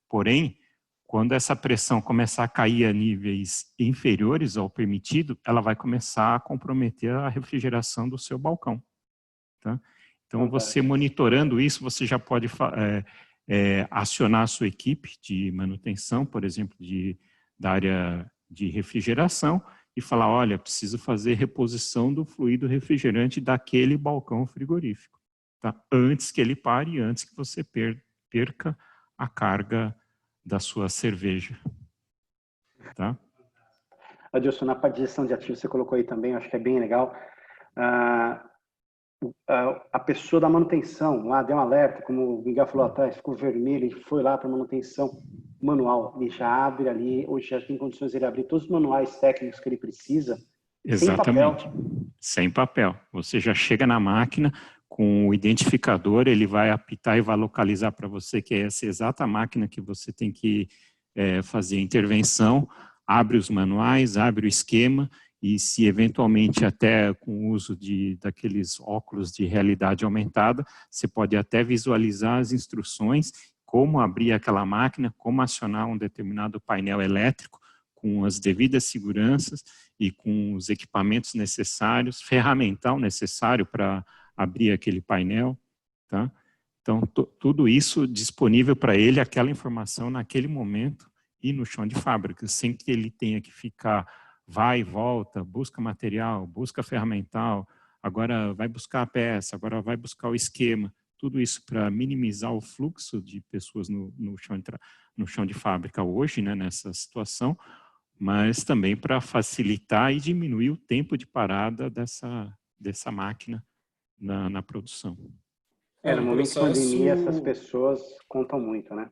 Porém, quando essa pressão começar a cair a níveis inferiores ao permitido, ela vai começar a comprometer a refrigeração do seu balcão. Tá? Então, você monitorando isso, você já pode acionar a sua equipe de manutenção, por exemplo, da área de refrigeração, e falar, olha, preciso fazer reposição do fluido refrigerante daquele balcão frigorífico, tá? Antes que ele pare, antes que você perca a carga da sua cerveja. Tá? Adilson, na parte de gestão de ativos, você colocou aí também, acho que é bem legal. A pessoa da manutenção lá deu um alerta, como o Miguel falou atrás, ficou vermelho, ele foi lá para a manutenção manual, ele já abre ali, hoje já tem condições de ele abrir todos os manuais técnicos que ele precisa, Exatamente. sem papel. Sem papel. Você já chega na máquina com o identificador, ele vai apitar e vai localizar para você que é essa exata máquina que você tem que fazer a intervenção, abre os manuais, abre o esquema, e se eventualmente até com o uso daqueles óculos de realidade aumentada, você pode até visualizar as instruções, como abrir aquela máquina, como acionar um determinado painel elétrico, com as devidas seguranças e com os equipamentos necessários, ferramental necessário para abrir aquele painel, tá? Então, tudo isso disponível para ele, aquela informação naquele momento e no chão de fábrica, sem que ele tenha que ficar, vai e volta, busca material, busca ferramental, agora vai buscar a peça, agora vai buscar o esquema, tudo isso para minimizar o fluxo de pessoas no chão de fábrica hoje, né, nessa situação, mas também para facilitar e diminuir o tempo de parada dessa máquina na produção. No momento de pandemia, essas pessoas contam muito, né?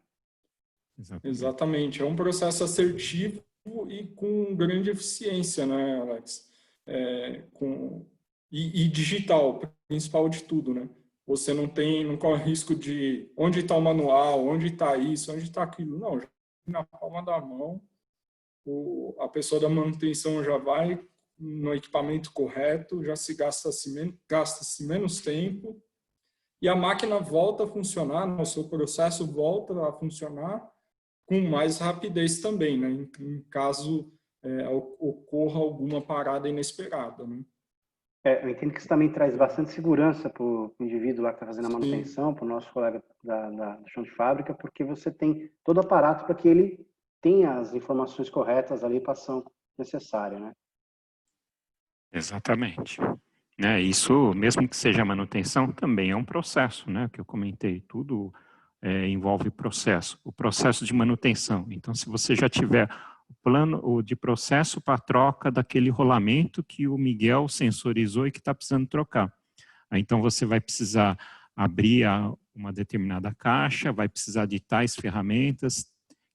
Exatamente. É um processo assertivo e com grande eficiência, né, Alex? E digital, principal de tudo, né? Você não corre risco de onde está o manual, onde está isso, onde está aquilo. Não, já na palma da mão, a pessoa da manutenção já vai no equipamento correto, já gasta-se menos tempo e a máquina volta a funcionar, o seu processo volta a funcionar com mais rapidez também, né? Em caso ocorra alguma parada inesperada, né? Eu entendo que isso também traz bastante segurança para o indivíduo lá que está fazendo a manutenção, para o nosso colega do chão de fábrica, porque você tem todo o aparato para que ele tenha as informações corretas ali para a ação necessária, né? Exatamente. Isso, mesmo que seja manutenção, também é um processo, né? Que eu comentei, tudo envolve processo. O processo de manutenção. Então, se você já tiver o plano de processo para troca daquele rolamento que o Miguel sensorizou e que está precisando trocar. Então, você vai precisar abrir uma determinada caixa, vai precisar de tais ferramentas,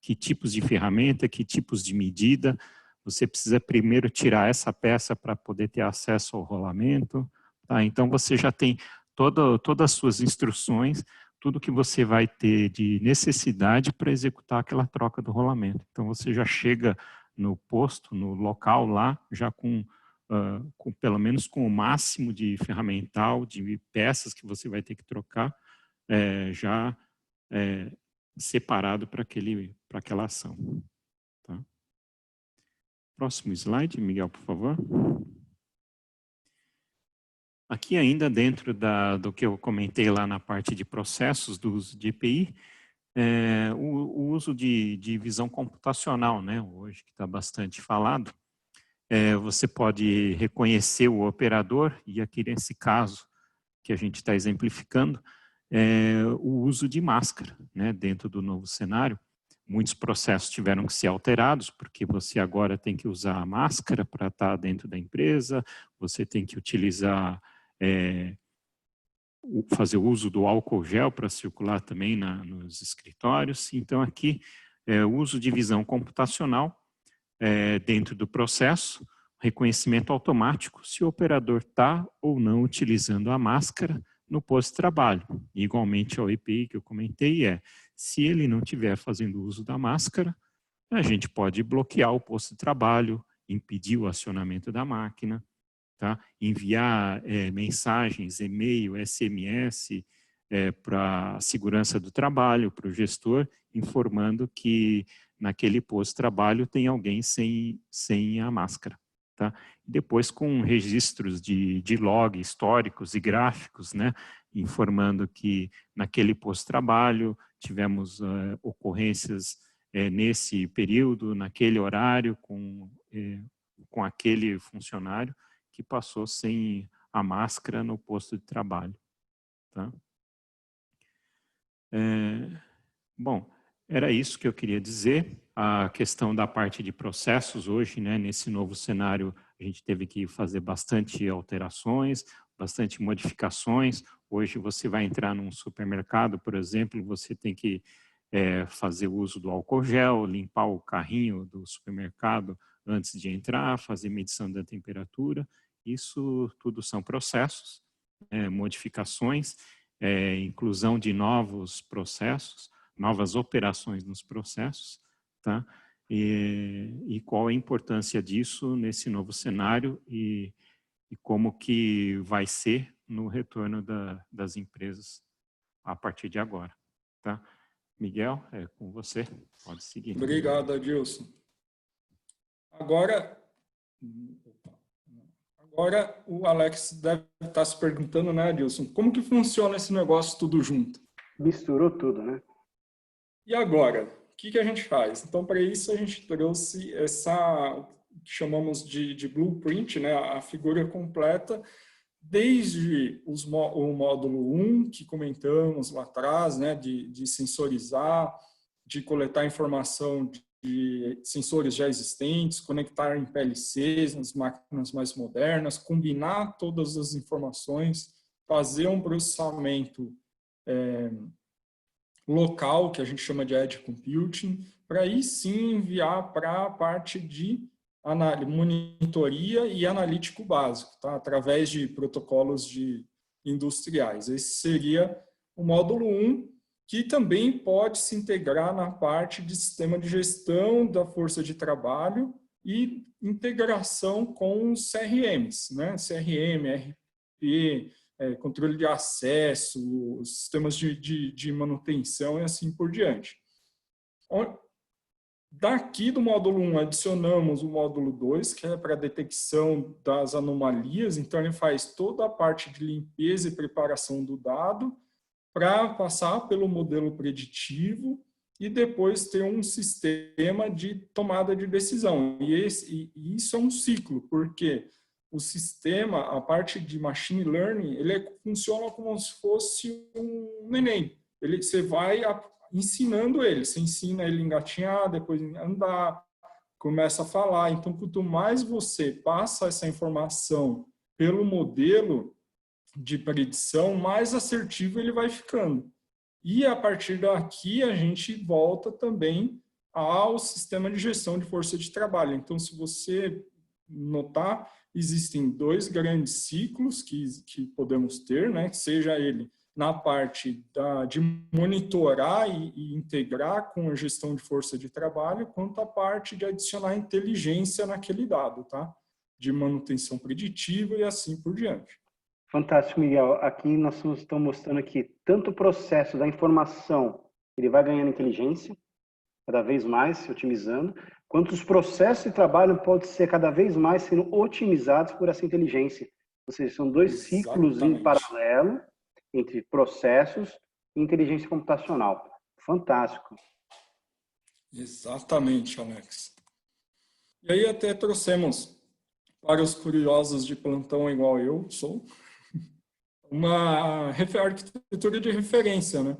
que tipos de ferramenta, que tipos de medida. Você precisa primeiro tirar essa peça para poder ter acesso ao rolamento. Tá? Então, você já tem todas as suas instruções, tudo que você vai ter de necessidade para executar aquela troca do rolamento. Então, você já chega no posto, no local lá, já com pelo menos com o máximo de ferramental, de peças que você vai ter que trocar, já separado para aquela ação. Tá? Próximo slide, Miguel, por favor. Aqui ainda dentro do que eu comentei lá na parte de processos do uso de EPI, o uso de visão computacional, né, hoje que está bastante falado, você pode reconhecer o operador, e aqui nesse caso que a gente está exemplificando, o uso de máscara, né, dentro do novo cenário. Muitos processos tiveram que ser alterados, porque você agora tem que usar a máscara para estar dentro da empresa, você tem que utilizar, fazer o uso do álcool gel para circular também nos escritórios. Então, aqui, o uso de visão computacional dentro do processo, reconhecimento automático, se o operador está ou não utilizando a máscara no posto de trabalho. Igualmente ao EPI que eu comentei, se ele não estiver fazendo uso da máscara, a gente pode bloquear o posto de trabalho, impedir o acionamento da máquina, tá? Enviar mensagens, e-mail, SMS para a segurança do trabalho, para o gestor, informando que naquele posto de trabalho tem alguém sem a máscara. Tá? Depois com registros de log históricos e gráficos, né, informando que naquele posto de trabalho tivemos ocorrências nesse período, naquele horário, com aquele funcionário que passou sem a máscara no posto de trabalho. Tá? Bom, Era isso que eu queria dizer. A questão da parte de processos hoje, né, nesse novo cenário, a gente teve que fazer bastante alterações, bastante modificações. Hoje você vai entrar num supermercado, por exemplo, você tem que fazer uso do álcool gel, limpar o carrinho do supermercado antes de entrar, fazer medição da temperatura. Isso tudo são processos, modificações, inclusão de novos processos, novas operações nos processos, tá? E qual a importância disso nesse novo cenário e como que vai ser no retorno das empresas a partir de agora, tá? Miguel, é com você, pode seguir. Obrigado, Adilson. Agora o Alex deve estar se perguntando, né, Adilson, como que funciona esse negócio tudo junto? Misturou tudo, né? E agora, o que a gente faz? Então, para isso, a gente trouxe essa que chamamos de blueprint, né, a figura completa, desde o módulo 1, que comentamos lá atrás, né, de sensorizar, de coletar informação de sensores já existentes, conectar em PLCs nas máquinas mais modernas, combinar todas as informações, fazer um processamento local, que a gente chama de Edge Computing, para aí sim enviar para a parte de monitoria e analítico básico, tá? Através de protocolos industriais. Esse seria o módulo 1, que também pode se integrar na parte de sistema de gestão da força de trabalho e integração com os CRMs, né? CRM, RP, controle de acesso, sistemas de manutenção e assim por diante. Daqui do módulo 1, adicionamos o módulo 2, que é para a detecção das anomalias. Então, ele faz toda a parte de limpeza e preparação do dado para passar pelo modelo preditivo e depois ter um sistema de tomada de decisão. E isso é um ciclo, porque o sistema, a parte de machine learning, ele funciona como se fosse um neném. Você vai ensinando ele, você ensina ele a engatinhar, depois andar, começa a falar. Então, quanto mais você passa essa informação pelo modelo de predição, mais assertivo ele vai ficando. E a partir daqui a gente volta também ao sistema de gestão de força de trabalho. Então, se você notar, existem dois grandes ciclos que podemos ter, né? Seja ele na parte de monitorar e integrar com a gestão de força de trabalho, quanto a parte de adicionar inteligência naquele dado, tá? De manutenção preditiva e assim por diante. Fantástico, Miguel. Aqui nós estamos mostrando que tanto o processo da informação, ele vai ganhando inteligência, cada vez mais se otimizando, quanto os processos de trabalho podem ser cada vez mais sendo otimizados por essa inteligência. Ou seja, são dois ciclos em paralelo entre processos e inteligência computacional. Fantástico. Exatamente, Alex. E aí até trouxemos para os curiosos de plantão igual eu sou, uma arquitetura de referência, né?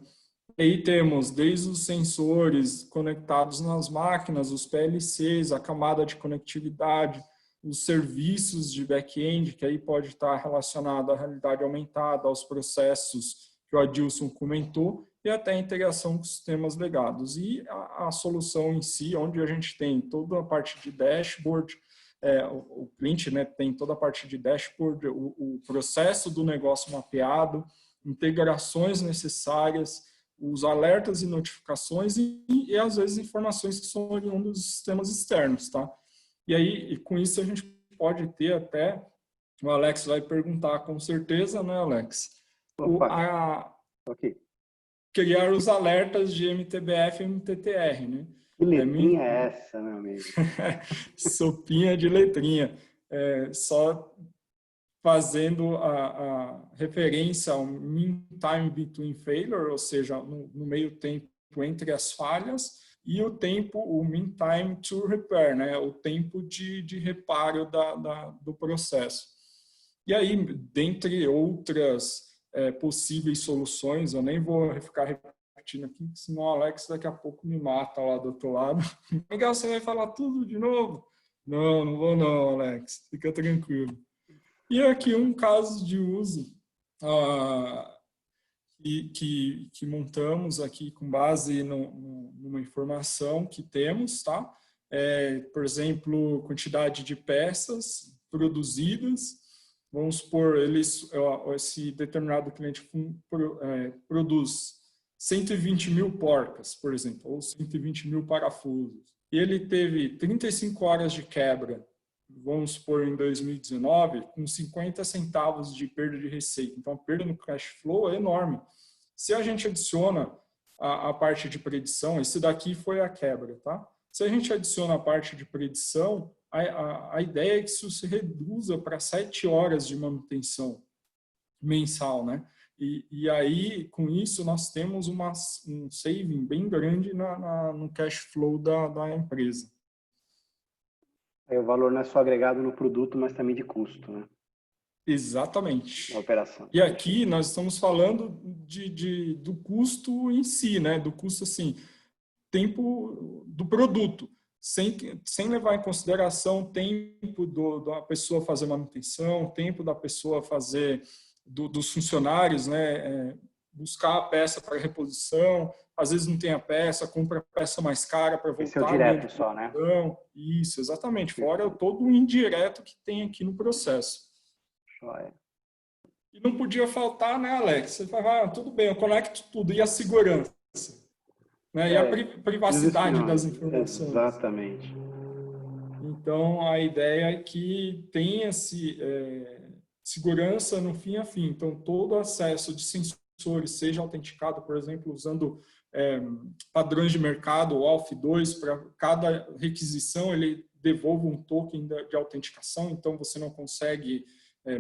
Aí temos desde os sensores conectados nas máquinas, os PLCs, a camada de conectividade, os serviços de back-end, que aí pode estar relacionado à realidade aumentada, aos processos que o Adilson comentou, e até a integração com sistemas legados. E a solução em si, onde a gente tem toda a parte de dashboard, o cliente, né, tem toda a parte de dashboard, o processo do negócio mapeado, integrações necessárias, os alertas e notificações e às vezes informações que são oriundas dos sistemas externos, tá? E aí, com isso a gente pode ter até, o Alex vai perguntar com certeza, né, Alex? Criar os alertas de MTBF e MTTR, né? Que letrinha é essa, meu amigo? Sopinha de letrinha. Só fazendo a referência ao mean time between failure, ou seja, no meio tempo entre as falhas, e o mean time to repair, né? O tempo de reparo do processo. E aí, dentre outras possíveis soluções, eu nem vou ficar repetindo aqui, senão o Alex daqui a pouco me mata lá do outro lado. Miguel, você vai falar tudo de novo? Não, não vou não, Alex. Fica tranquilo. E aqui um caso de uso que montamos aqui com base numa informação que temos, tá? Por exemplo, quantidade de peças produzidas. Vamos supor, esse determinado cliente produz 120 mil porcas, por exemplo, ou 120 mil parafusos. E ele teve 35 horas de quebra, vamos supor, em 2019, com 50 centavos de perda de receita. Então, a perda no cash flow é enorme. Se a gente adiciona a parte de predição, esse daqui foi a quebra, tá? Se a gente adiciona a parte de predição, a ideia é que isso se reduza para 7 horas de manutenção mensal, né? E aí, com isso, nós temos um saving bem grande no cash flow da empresa. Aí o valor não é só agregado no produto, mas também de custo, né? Exatamente. Na operação. E aqui nós estamos falando do custo em si, né? Do custo, assim, tempo do produto, sem levar em consideração o tempo da pessoa fazer manutenção, o tempo da pessoa fazer, dos funcionários, né? Buscar a peça para reposição, às vezes não tem a peça, compra a peça mais cara para voltar. Esse é o direto só, né? Isso, exatamente. Fora todo o indireto que tem aqui no processo. Joia. E não podia faltar, né, Alex? Você fala, tudo bem, eu conecto tudo. E a segurança? Né? E a privacidade das informações. Exatamente. Então, a ideia é que tenha segurança no fim a fim. Então, todo acesso de sensores seja autenticado, por exemplo, usando padrões de mercado, o ALF2, para cada requisição ele devolva um token de autenticação. Então, você não consegue,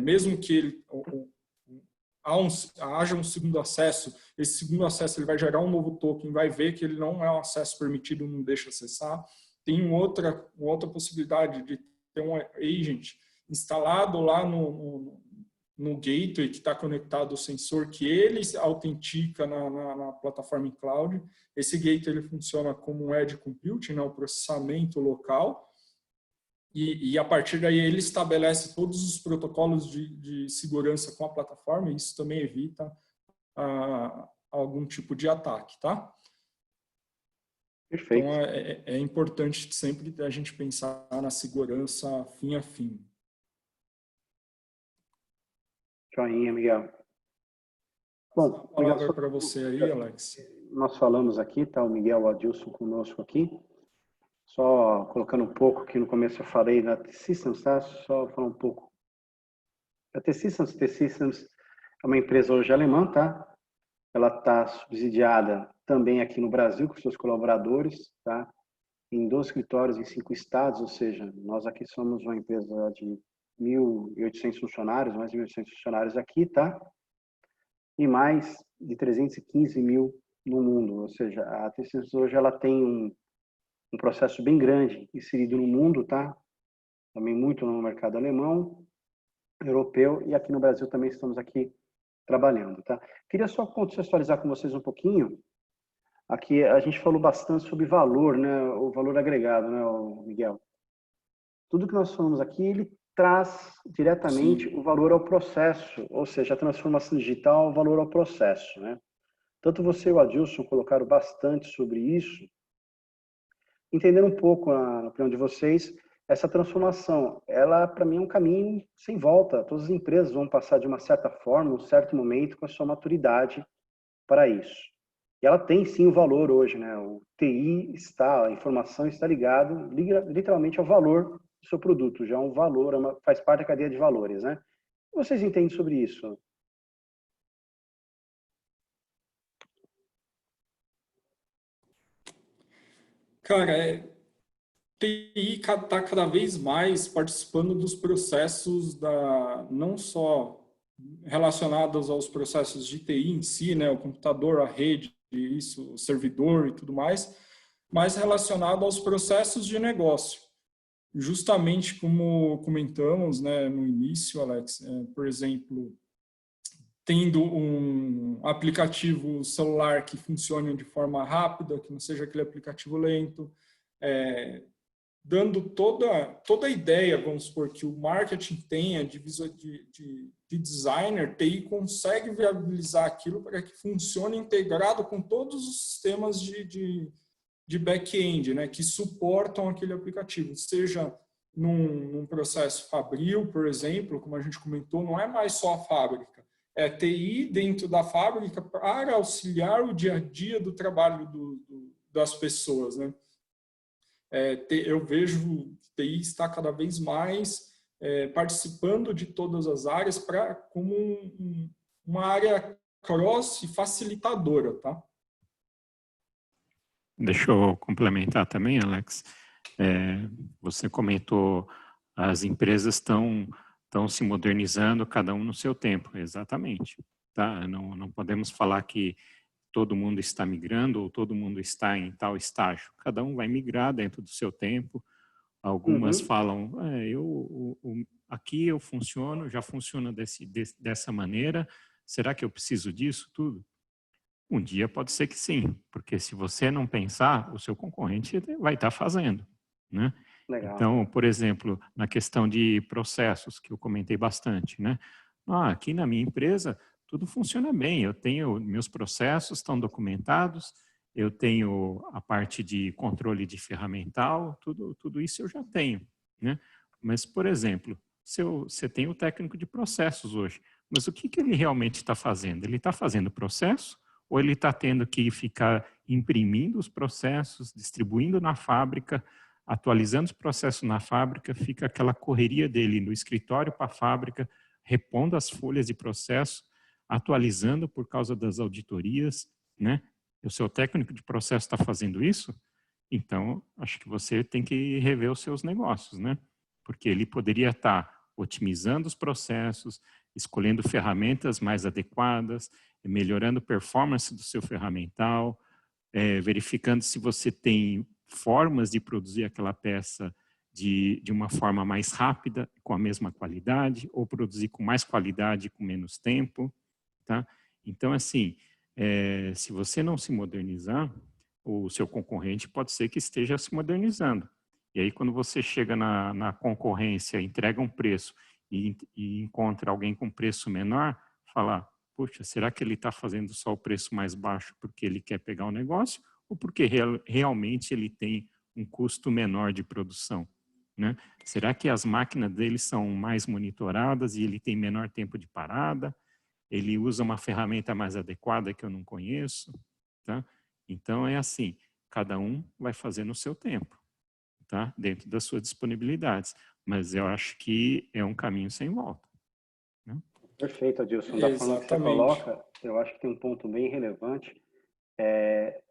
mesmo que haja um segundo acesso, esse segundo acesso ele vai gerar um novo token, vai ver que ele não é um acesso permitido, não deixa acessar. Tem outra possibilidade de ter um agent instalado lá no gateway que está conectado ao sensor, que ele autentica na plataforma em cloud. Esse gateway ele funciona como um edge computing, né, o processamento local. E a partir daí ele estabelece todos os protocolos de segurança com a plataforma, e isso também evita algum tipo de ataque, tá? Perfeito. Então é importante sempre a gente pensar na segurança fim a fim. Joinha, Miguel. Bom, palavra para você aí, Alex. Nós falamos aqui, tá? O Miguel, o Adilson conosco aqui. Só colocando um pouco, que no começo eu falei da T-Systems, tá? Só falar um pouco. A T-Systems é uma empresa hoje alemã, tá? Ela está subsidiada também aqui no Brasil, com seus colaboradores, tá? Em 12 escritórios em 5 estados, ou seja, nós aqui somos uma empresa de 1.800 funcionários, mais de 1.800 funcionários aqui, tá? E mais de 315 mil no mundo, ou seja, a T-Systems hoje ela tem um processo bem grande inserido no mundo, tá? Também muito no mercado alemão, europeu, e aqui no Brasil também estamos aqui trabalhando, tá? Queria só contextualizar com vocês um pouquinho. Aqui a gente falou bastante sobre valor, né? O valor agregado, né, Miguel? Tudo que nós falamos aqui, ele traz diretamente o valor ao processo, ou seja, a transformação digital, o valor ao processo, né? Tanto você e o Adilson colocaram bastante sobre isso, entender um pouco, na opinião de vocês, essa transformação, ela para mim é um caminho sem volta. Todas as empresas vão passar de uma certa forma, um certo momento, com a sua maturidade para isso. E ela tem sim o valor hoje, né? O TI a informação está ligado literalmente ao valor do seu produto, já é um valor, faz parte da cadeia de valores, né? O que vocês entendem sobre isso? Cara, TI está cada vez mais participando dos processos não só relacionados aos processos de TI em si, né, o computador, a rede, isso, o servidor e tudo mais, mas relacionado aos processos de negócio. Justamente como comentamos, né, no início, Alex, por exemplo, tendo um aplicativo celular que funcione de forma rápida, que não seja aquele aplicativo lento, dando toda a ideia, vamos supor, que o marketing tenha de designer, TI consegue viabilizar aquilo para que funcione integrado com todos os sistemas de back-end, né, que suportam aquele aplicativo, seja num processo fabril, por exemplo, como a gente comentou, não é mais só a fábrica, é TI dentro da fábrica para auxiliar o dia a dia do trabalho das pessoas, né? Eu vejo que TI está cada vez mais participando de todas as áreas como uma área cross e facilitadora, tá? Deixa eu complementar também, Alex. Você comentou, as empresas estão se modernizando, cada um no seu tempo, exatamente. Tá? Não podemos falar que todo mundo está migrando ou todo mundo está em tal estágio. Cada um vai migrar dentro do seu tempo. Algumas falam, aqui eu funciono, já funciona dessa maneira, será que eu preciso disso tudo? Um dia pode ser que sim, porque se você não pensar, o seu concorrente vai estar fazendo, né? Legal. Então, por exemplo, na questão de processos, que eu comentei bastante, né? Aqui na minha empresa, tudo funciona bem, eu tenho, meus processos estão documentados, eu tenho a parte de controle de ferramental, tudo isso eu já tenho, né? Mas, por exemplo, você tem o técnico de processos hoje, mas o que ele realmente está fazendo? Ele está fazendo processo? Ou ele está tendo que ficar imprimindo os processos, distribuindo na fábrica, atualizando os processos na fábrica, fica aquela correria dele do escritório para a fábrica, repondo as folhas de processo, atualizando por causa das auditorias, né? O seu técnico de processo está fazendo isso? Então, acho que você tem que rever os seus negócios, né? Porque ele poderia estar otimizando os processos, escolhendo ferramentas mais adequadas, melhorando a performance do seu ferramental, verificando se você tem formas de produzir aquela peça de uma forma mais rápida, com a mesma qualidade, ou produzir com mais qualidade, com menos tempo, tá? Então, assim, se você não se modernizar, o seu concorrente pode ser que esteja se modernizando. E aí, quando você chega na concorrência, entrega um preço e encontra alguém com preço menor, falar, puxa, será que ele está fazendo só o preço mais baixo porque ele quer pegar o negócio ou porque realmente ele tem um custo menor de produção, né? Será que as máquinas dele são mais monitoradas e ele tem menor tempo de parada? Ele usa uma ferramenta mais adequada que eu não conheço, tá? Então, é assim, cada um vai fazer no seu tempo, tá? Dentro das suas disponibilidades. Mas eu acho que é um caminho sem volta, né? Perfeito, Adilson. Da forma que você coloca, eu acho que tem um ponto bem relevante,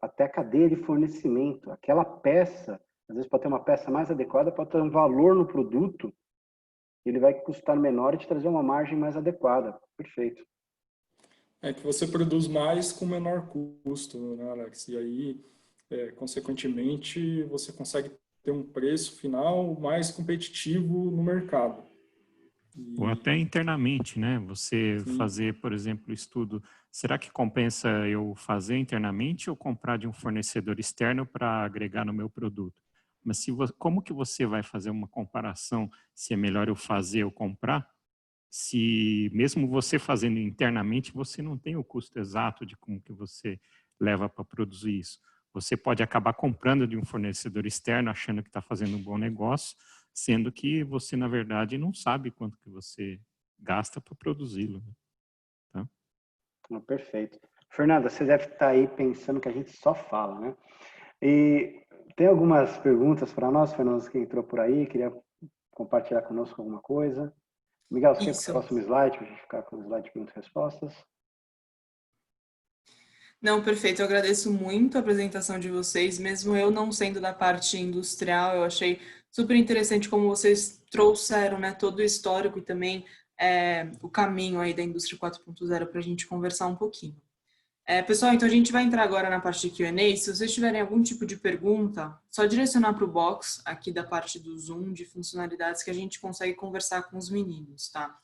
até a cadeia de fornecimento. Aquela peça, às vezes pode ter uma peça mais adequada, pode ter um valor no produto, ele vai custar menor e te trazer uma margem mais adequada. Perfeito. É que você produz mais com menor custo, né, Alex? E aí, consequentemente, você consegue ter um preço final mais competitivo no mercado. Ou até internamente, né? Você fazer, por exemplo, o estudo, será que compensa eu fazer internamente ou comprar de um fornecedor externo para agregar no meu produto? Mas como que você vai fazer uma comparação se é melhor eu fazer ou comprar? Se mesmo você fazendo internamente, você não tem o custo exato de como que você leva para produzir isso. Você pode acabar comprando de um fornecedor externo achando que está fazendo um bom negócio, sendo que você, na verdade, não sabe quanto que você gasta para produzi-lo. Tá? Perfeito. Fernanda, você deve estar aí pensando que a gente só fala, né? E tem algumas perguntas para nós, Fernanda, que entrou por aí, queria compartilhar conosco alguma coisa. Miguel, você quer que o próximo slide, para a gente ficar com o slide de perguntas e respostas? Não, perfeito. Eu agradeço muito a apresentação de vocês, mesmo eu não sendo da parte industrial, eu achei super interessante como vocês trouxeram, né, todo o histórico e também o caminho aí da indústria 4.0 para a gente conversar um pouquinho. Pessoal, então a gente vai entrar agora na parte de Q&A. Se vocês tiverem algum tipo de pergunta, só direcionar para o box aqui da parte do Zoom de funcionalidades que a gente consegue conversar com os meninos, tá?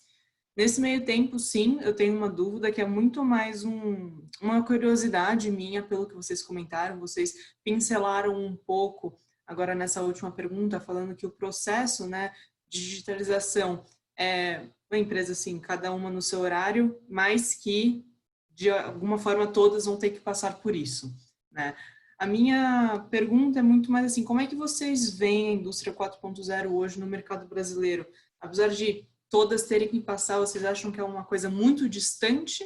Nesse meio tempo, sim, eu tenho uma dúvida que é muito mais uma curiosidade minha, pelo que vocês comentaram, vocês pincelaram um pouco agora nessa última pergunta, falando que o processo, né, de digitalização é uma empresa, assim, cada uma no seu horário, mas que, de alguma forma, todas vão ter que passar por isso, né? A minha pergunta é muito mais assim, como é que vocês veem a indústria 4.0 hoje no mercado brasileiro? Apesar de todas terem que passar, vocês acham que é uma coisa muito distante?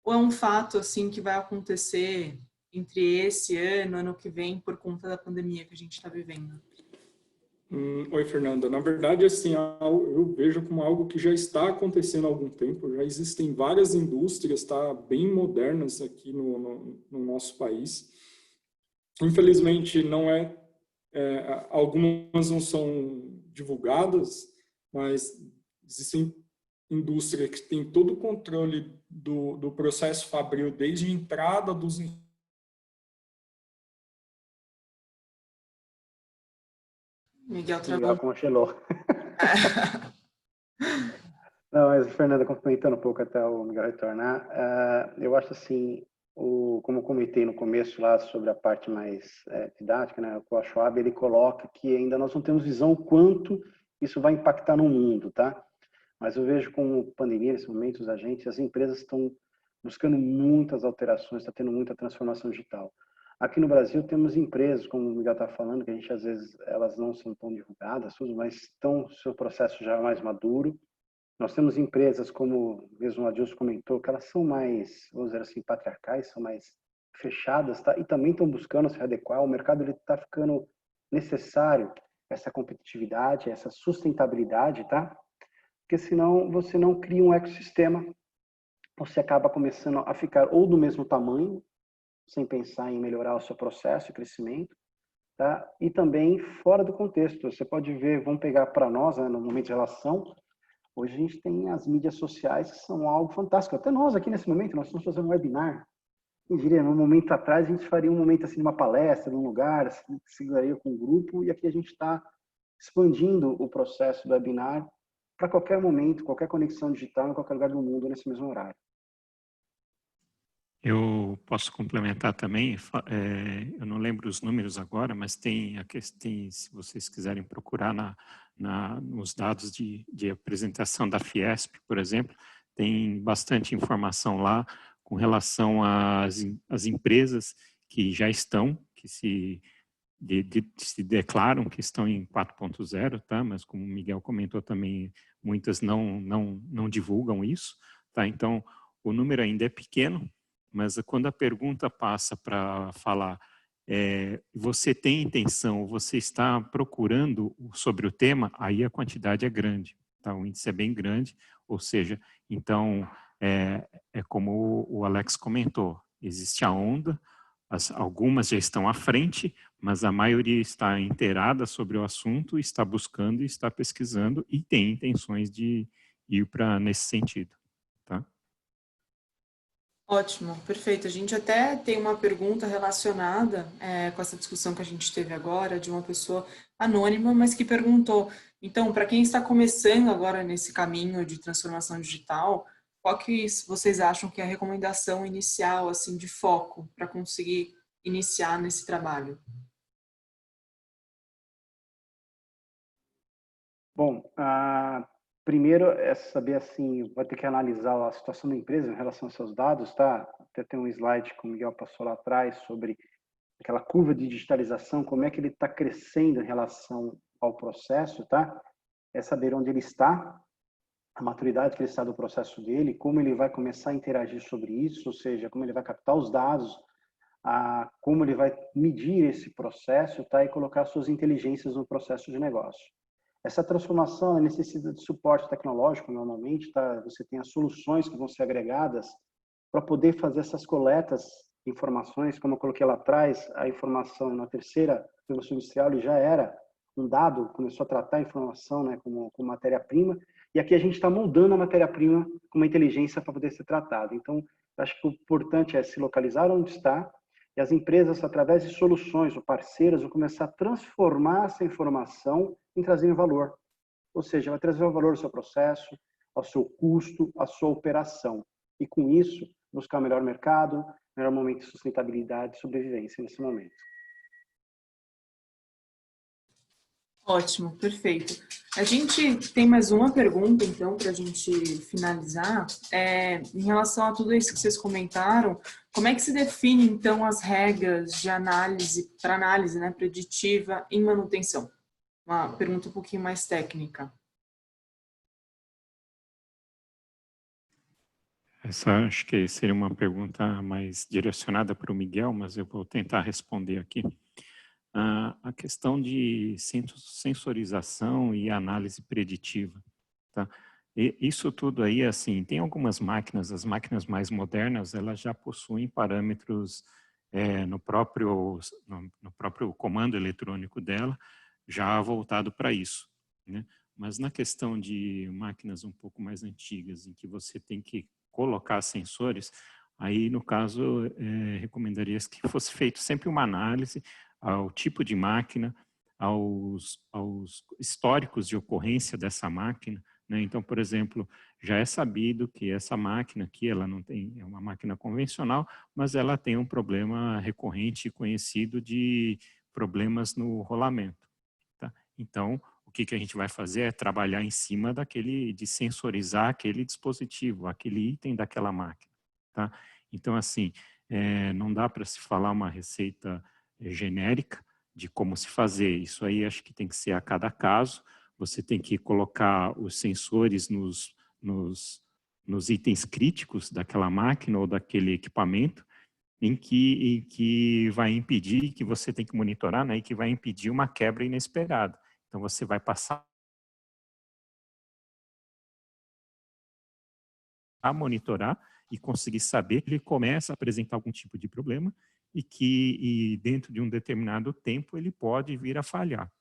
Ou é um fato, assim, que vai acontecer entre esse ano que vem, por conta da pandemia que a gente está vivendo? Oi, Fernanda. Na verdade, assim, eu vejo como algo que já está acontecendo há algum tempo. Já existem várias indústrias, tá, bem modernas aqui no nosso país. Infelizmente, algumas não são divulgadas, mas existem indústrias que têm todo o controle do processo fabril, desde a entrada dos... Miguel Miguel travou. congelou. Não, mas, Fernanda, complementando um pouco até o Miguel retornar, eu acho assim, como eu comentei no começo lá sobre a parte mais didática, né, o Schwab, ele coloca que ainda nós não temos visão quanto isso vai impactar no mundo, tá? Mas eu vejo com pandemia, nesse momento, as empresas estão buscando muitas alterações, está tendo muita transformação digital. Aqui no Brasil temos empresas, como o Miguel está falando, que a gente às vezes elas não são tão divulgadas, mas estão seu processo já mais maduro. Nós temos empresas, como mesmo o Adilson comentou, que elas são mais, vamos dizer assim, patriarcais, são mais fechadas, tá? E também estão buscando se adequar. O mercado está ficando necessário essa competitividade, essa sustentabilidade, tá? Porque senão você não cria um ecossistema, você acaba começando a ficar ou do mesmo tamanho, sem pensar em melhorar o seu processo de crescimento, tá? E também fora do contexto. Você pode ver, vamos pegar para nós, né, no momento de relação, hoje a gente tem as mídias sociais que são algo fantástico. Até nós aqui nesse momento, nós estamos fazendo um webinar. Quem diria, num momento atrás a gente faria um momento assim, uma palestra, num lugar, assim, seguraria com um grupo, e aqui a gente está expandindo o processo do webinar para qualquer momento, qualquer conexão digital, em qualquer lugar do mundo, nesse mesmo horário. Eu posso complementar também, eu não lembro os números agora, mas tem, se vocês quiserem procurar nos dados de apresentação da Fiesp, por exemplo, tem bastante informação lá com relação às empresas que já estão, que se declaram que estão em 4.0, tá? Mas como o Miguel comentou também, muitas não divulgam isso, tá? Então, o número ainda é pequeno, mas quando a pergunta passa para falar, você tem intenção, você está procurando sobre o tema, aí a quantidade é grande, tá? O índice é bem grande, ou seja, então, é como o Alex comentou, existe a onda, algumas já estão à frente, mas a maioria está inteirada sobre o assunto, está buscando, está pesquisando e tem intenções de ir nesse sentido, tá? Ótimo, perfeito. A gente até tem uma pergunta relacionada com essa discussão que a gente teve agora, de uma pessoa anônima, mas que perguntou, então, para quem está começando agora nesse caminho de transformação digital, qual que vocês acham que é a recomendação inicial, assim, de foco, para conseguir iniciar nesse trabalho? Bom, primeiro é saber assim, vai ter que analisar a situação da empresa em relação aos seus dados, tá? Até tem um slide que o Miguel passou lá atrás sobre aquela curva de digitalização, como é que ele está crescendo em relação ao processo, tá? É saber onde ele está, a maturidade que ele está do processo dele, como ele vai começar a interagir sobre isso, ou seja, como ele vai captar os dados, como ele vai medir esse processo, tá? E colocar suas inteligências no processo de negócio. Essa transformação necessita de suporte tecnológico, normalmente, tá? Você tem as soluções que vão ser agregadas para poder fazer essas coletas de informações, como eu coloquei lá atrás, a informação na terceira revolução industrial ele já era um dado, começou a tratar a informação, né, como matéria-prima, e aqui a gente está moldando a matéria-prima com uma inteligência para poder ser tratada. Então, acho que o importante é se localizar onde está, e as empresas, através de soluções ou parceiras, vão começar a transformar essa informação em trazer valor. Ou seja, vai trazer o valor do seu processo, ao seu custo, à sua operação. E com isso, buscar o melhor mercado, melhor momento de sustentabilidade e sobrevivência nesse momento. Ótimo, perfeito. A gente tem mais uma pergunta, então, para a gente finalizar. Em relação a tudo isso que vocês comentaram, como é que se define, então, as regras de análise, para análise, né, preditiva em manutenção? Uma pergunta um pouquinho mais técnica. Essa acho que seria uma pergunta mais direcionada para o Miguel, mas eu vou tentar responder aqui. A questão de sensorização e análise preditiva, tá? E isso tudo aí, assim, tem algumas máquinas, as máquinas mais modernas, elas já possuem parâmetros no próprio comando eletrônico dela, já voltado para isso, né? Mas na questão de máquinas um pouco mais antigas, em que você tem que colocar sensores, aí, no caso, recomendaria que fosse feito sempre uma análise ao tipo de máquina, aos históricos de ocorrência dessa máquina, né? Então, por exemplo, já é sabido que essa máquina aqui, ela não tem, é uma máquina convencional, mas ela tem um problema recorrente e conhecido de problemas no rolamento, tá? Então, o que a gente vai fazer é trabalhar em cima de sensorizar aquele dispositivo, aquele item daquela máquina, tá? Então, assim, não dá para se falar uma receita genérica de como se fazer. Isso aí acho que tem que ser a cada caso. Você tem que colocar os sensores nos itens críticos daquela máquina ou daquele equipamento em que vai impedir, que você tem que monitorar, né, e que vai impedir uma quebra inesperada. Então, você vai passar a monitorar e conseguir saber que ele começa a apresentar algum tipo de problema e dentro de um determinado tempo ele pode vir a falhar.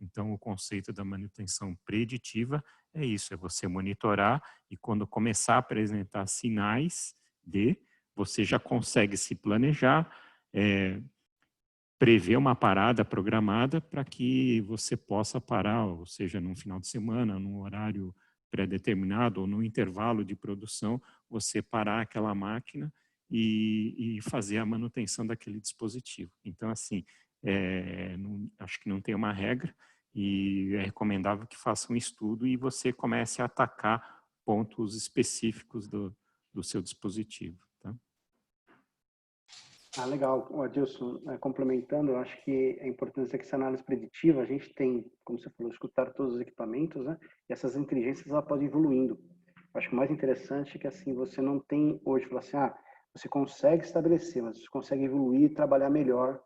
Então, o conceito da manutenção preditiva é isso, é você monitorar e quando começar a apresentar sinais você já consegue se planejar, prever uma parada programada para que você possa parar, ou seja, num final de semana, num horário pré-determinado ou no intervalo de produção, você parar aquela máquina e fazer a manutenção daquele dispositivo. Então, assim, acho que não tem uma regra e é recomendável que faça um estudo e você comece a atacar pontos específicos do seu dispositivo. Tá? Legal, Adilson, complementando, eu acho que a importância que essa análise preditiva, a gente tem, como você falou, escutar todos os equipamentos, né? E essas inteligências, ela podem evoluindo. Eu acho que o mais interessante é que, assim, você não tem hoje, falar assim, você consegue estabelecer, mas você consegue evoluir e trabalhar melhor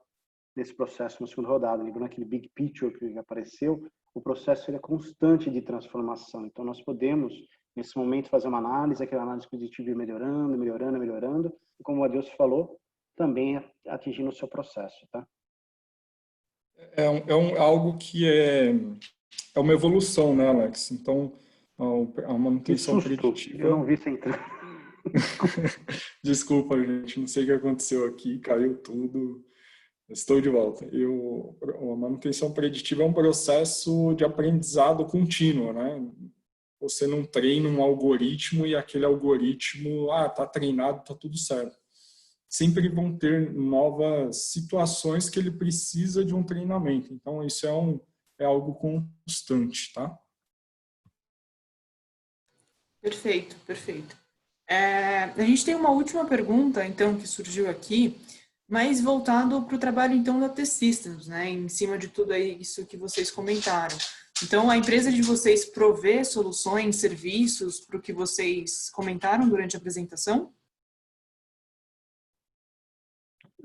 nesse processo na segunda rodada. Lembrando aquele big picture que apareceu, o processo ele é constante de transformação. Então, nós podemos, nesse momento, fazer uma análise, aquela análise preditiva ir melhorando, melhorando, melhorando. E como o Adilson falou, também atingindo o seu processo, tá? Algo que é uma evolução, né, Alex? Então, a manutenção preditiva... Eu não vi você entrando. Desculpa, gente, não sei o que aconteceu aqui, caiu tudo. Estou de volta. A manutenção preditiva é um processo de aprendizado contínuo, né? Você não treina um algoritmo e aquele algoritmo, tá treinado, tá tudo certo. Sempre vão ter novas situações que ele precisa de um treinamento. Então, isso é algo constante, tá? Perfeito, perfeito. A gente tem uma última pergunta, então, que surgiu aqui, mas voltado para o trabalho, então, da T-Systems, né? Em cima de tudo isso que vocês comentaram. Então, a empresa de vocês provê soluções, serviços para o que vocês comentaram durante a apresentação?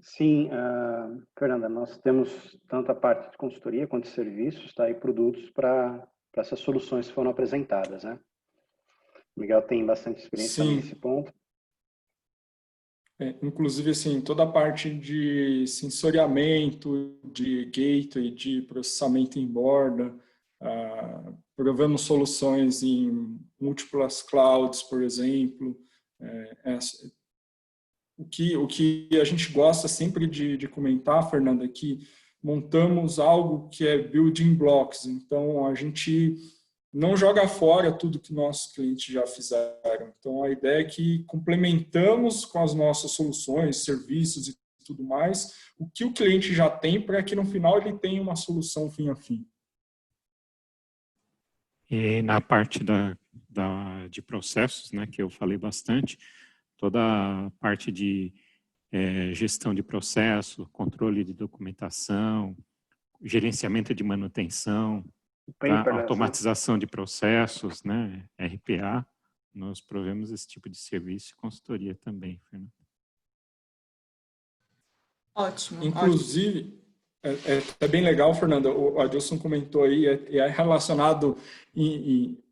Sim, Fernanda, nós temos tanto a parte de consultoria quanto de serviços, tá? E produtos para essas soluções que foram apresentadas, né? O Miguel tem bastante experiência nesse ponto. Inclusive, assim, toda a parte de sensoriamento, de gateway, de processamento em borda, provando soluções em múltiplas clouds, por exemplo. O que a gente gosta sempre de comentar, Fernanda, é que montamos algo que é building blocks. Então, a gente não joga fora tudo que nossos clientes já fizeram. Então, a ideia é que complementamos com as nossas soluções, serviços e tudo mais, o que o cliente já tem para que no final ele tenha uma solução fim a fim. E na parte de processos, né, que eu falei bastante, toda a parte de gestão de processo, controle de documentação, gerenciamento de manutenção, tá? Automatização de processos, né, RPA, nós provemos esse tipo de serviço e consultoria também, Fernando. Ótimo. Inclusive, é bem legal, Fernanda, o Adilson comentou aí, é relacionado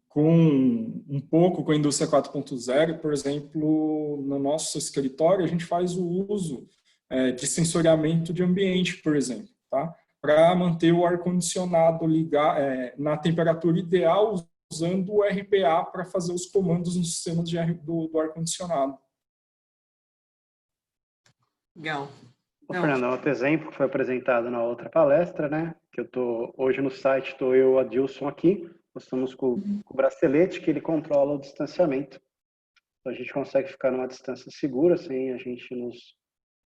com um pouco com a indústria 4.0, por exemplo, no nosso escritório a gente faz o uso de sensoriamento de ambiente, por exemplo, tá? Para manter o ar-condicionado na temperatura ideal, usando o RPA para fazer os comandos no sistema do ar-condicionado. Legal. Fernando, outro exemplo que foi apresentado na outra palestra, né? Que eu tô hoje no site, estou eu e o Adilson aqui, nós estamos com o bracelete que ele controla o distanciamento. Então a gente consegue ficar numa distância segura, sem a gente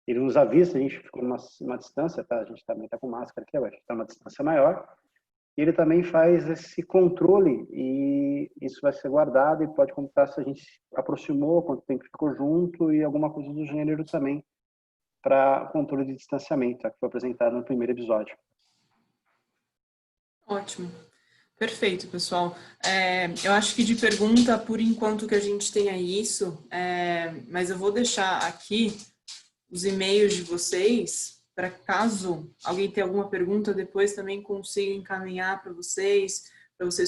ele nos avisa, a gente ficou numa distância, tá? A gente também está com máscara aqui, a gente está numa distância maior. E ele também faz esse controle e isso vai ser guardado e pode computar se a gente se aproximou, quanto tempo ficou junto e alguma coisa do gênero também, para controle de distanciamento, tá? Que foi apresentado no primeiro episódio. Ótimo. Perfeito, pessoal. Eu acho que de pergunta, por enquanto que a gente tenha isso, mas eu vou deixar aqui os e-mails de vocês, para caso alguém tenha alguma pergunta, depois também consiga encaminhar para vocês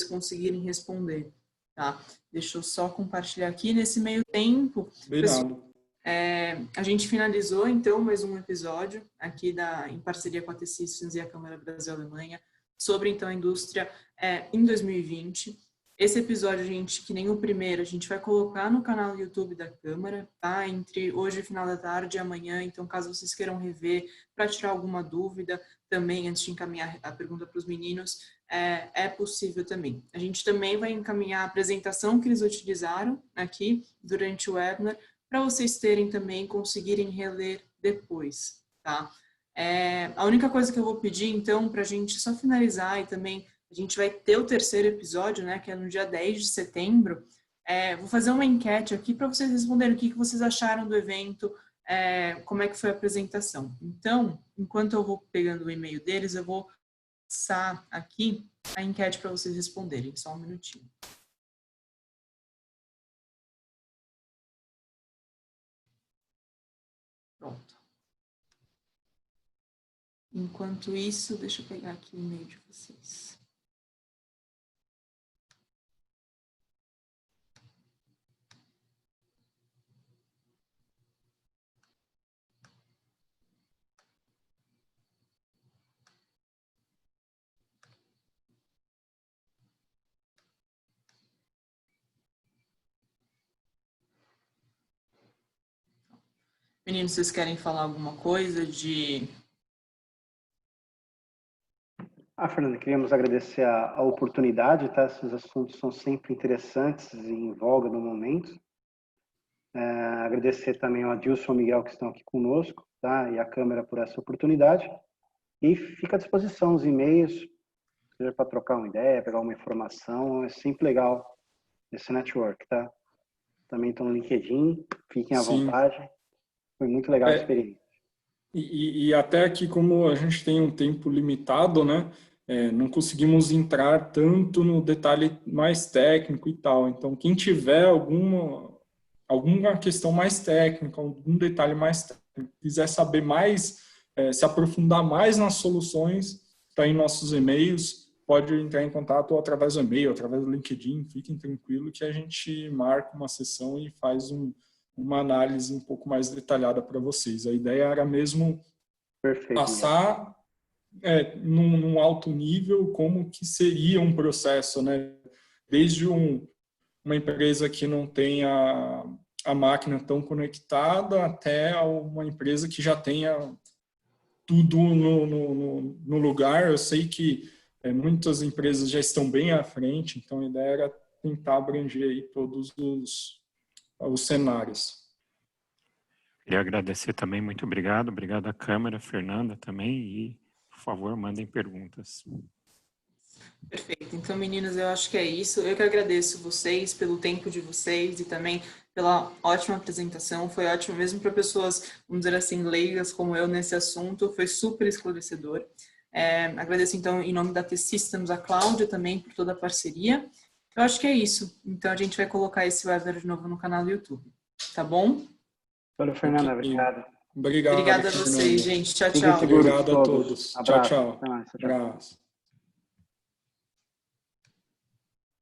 conseguirem responder, tá? Deixa eu só compartilhar aqui. Nesse meio tempo, pessoal, a gente finalizou, então, mais um episódio aqui em parceria com a T-Systems e a Câmara Brasil-Alemanha sobre, então, a indústria em 2020. Esse episódio, gente, que nem o primeiro, a gente vai colocar no canal do YouTube da Câmara, tá? Entre hoje e final da tarde e amanhã, então, caso vocês queiram rever para tirar alguma dúvida, também, antes de encaminhar a pergunta para os meninos, é possível também. A gente também vai encaminhar a apresentação que eles utilizaram aqui durante o webinar, para vocês terem também, conseguirem reler depois, tá? A única coisa que eu vou pedir, então, para a gente só finalizar e também a gente vai ter o terceiro episódio, né, que é no dia 10 de setembro, vou fazer uma enquete aqui para vocês responderem o que vocês acharam do evento, como é que foi a apresentação. Então, enquanto eu vou pegando o e-mail deles, eu vou passar aqui a enquete para vocês responderem. Só um minutinho. Pronto. Enquanto isso, deixa eu pegar aqui o e-mail de vocês. Meninos, vocês querem falar alguma coisa de... Fernanda, queríamos agradecer a oportunidade, tá? Esses assuntos são sempre interessantes e em voga no momento. Agradecer também ao Adilson e ao Miguel que estão aqui conosco, tá? E a Câmara por essa oportunidade. E fica à disposição os e-mails, seja para trocar uma ideia, pegar uma informação, é sempre legal esse network, tá? Também estão no LinkedIn, fiquem à vontade. Foi muito legal a experiência. E até aqui, como a gente tem um tempo limitado, né? Não conseguimos entrar tanto no detalhe mais técnico e tal. Então, quem tiver alguma questão mais técnica, algum detalhe mais técnico, quiser saber mais, se aprofundar mais nas soluções, está em nossos e-mails, pode entrar em contato através do e-mail, através do LinkedIn, fiquem tranquilos que a gente marca uma sessão e faz uma análise um pouco mais detalhada para vocês. A ideia era mesmo passar num alto nível como que seria um processo, né? Desde uma empresa que não tem a máquina tão conectada até uma empresa que já tenha tudo no lugar. Eu sei que Muitas empresas já estão bem à frente, então a ideia era tentar abranger aí todos os cenários. Queria agradecer também, muito obrigado. Obrigado à Câmara, Fernanda também, e, por favor, mandem perguntas. Perfeito. Então, meninos, eu acho que é isso. Eu que agradeço vocês pelo tempo de vocês e também pela ótima apresentação. Foi ótimo mesmo para pessoas, vamos dizer assim, leigas como eu nesse assunto. Foi super esclarecedor. Agradeço, então, em nome da T-Systems, a Cláudia também por toda a parceria. Eu acho que é isso. Então, a gente vai colocar esse webinar de novo no canal do YouTube. Tá bom? Valeu, Fernanda. Obrigado. Obrigado. Obrigada a vocês, gente. Tchau, tchau. Obrigado a todos. Abraço. Tchau, tchau. Até mais. Tchau, tchau. Abraço.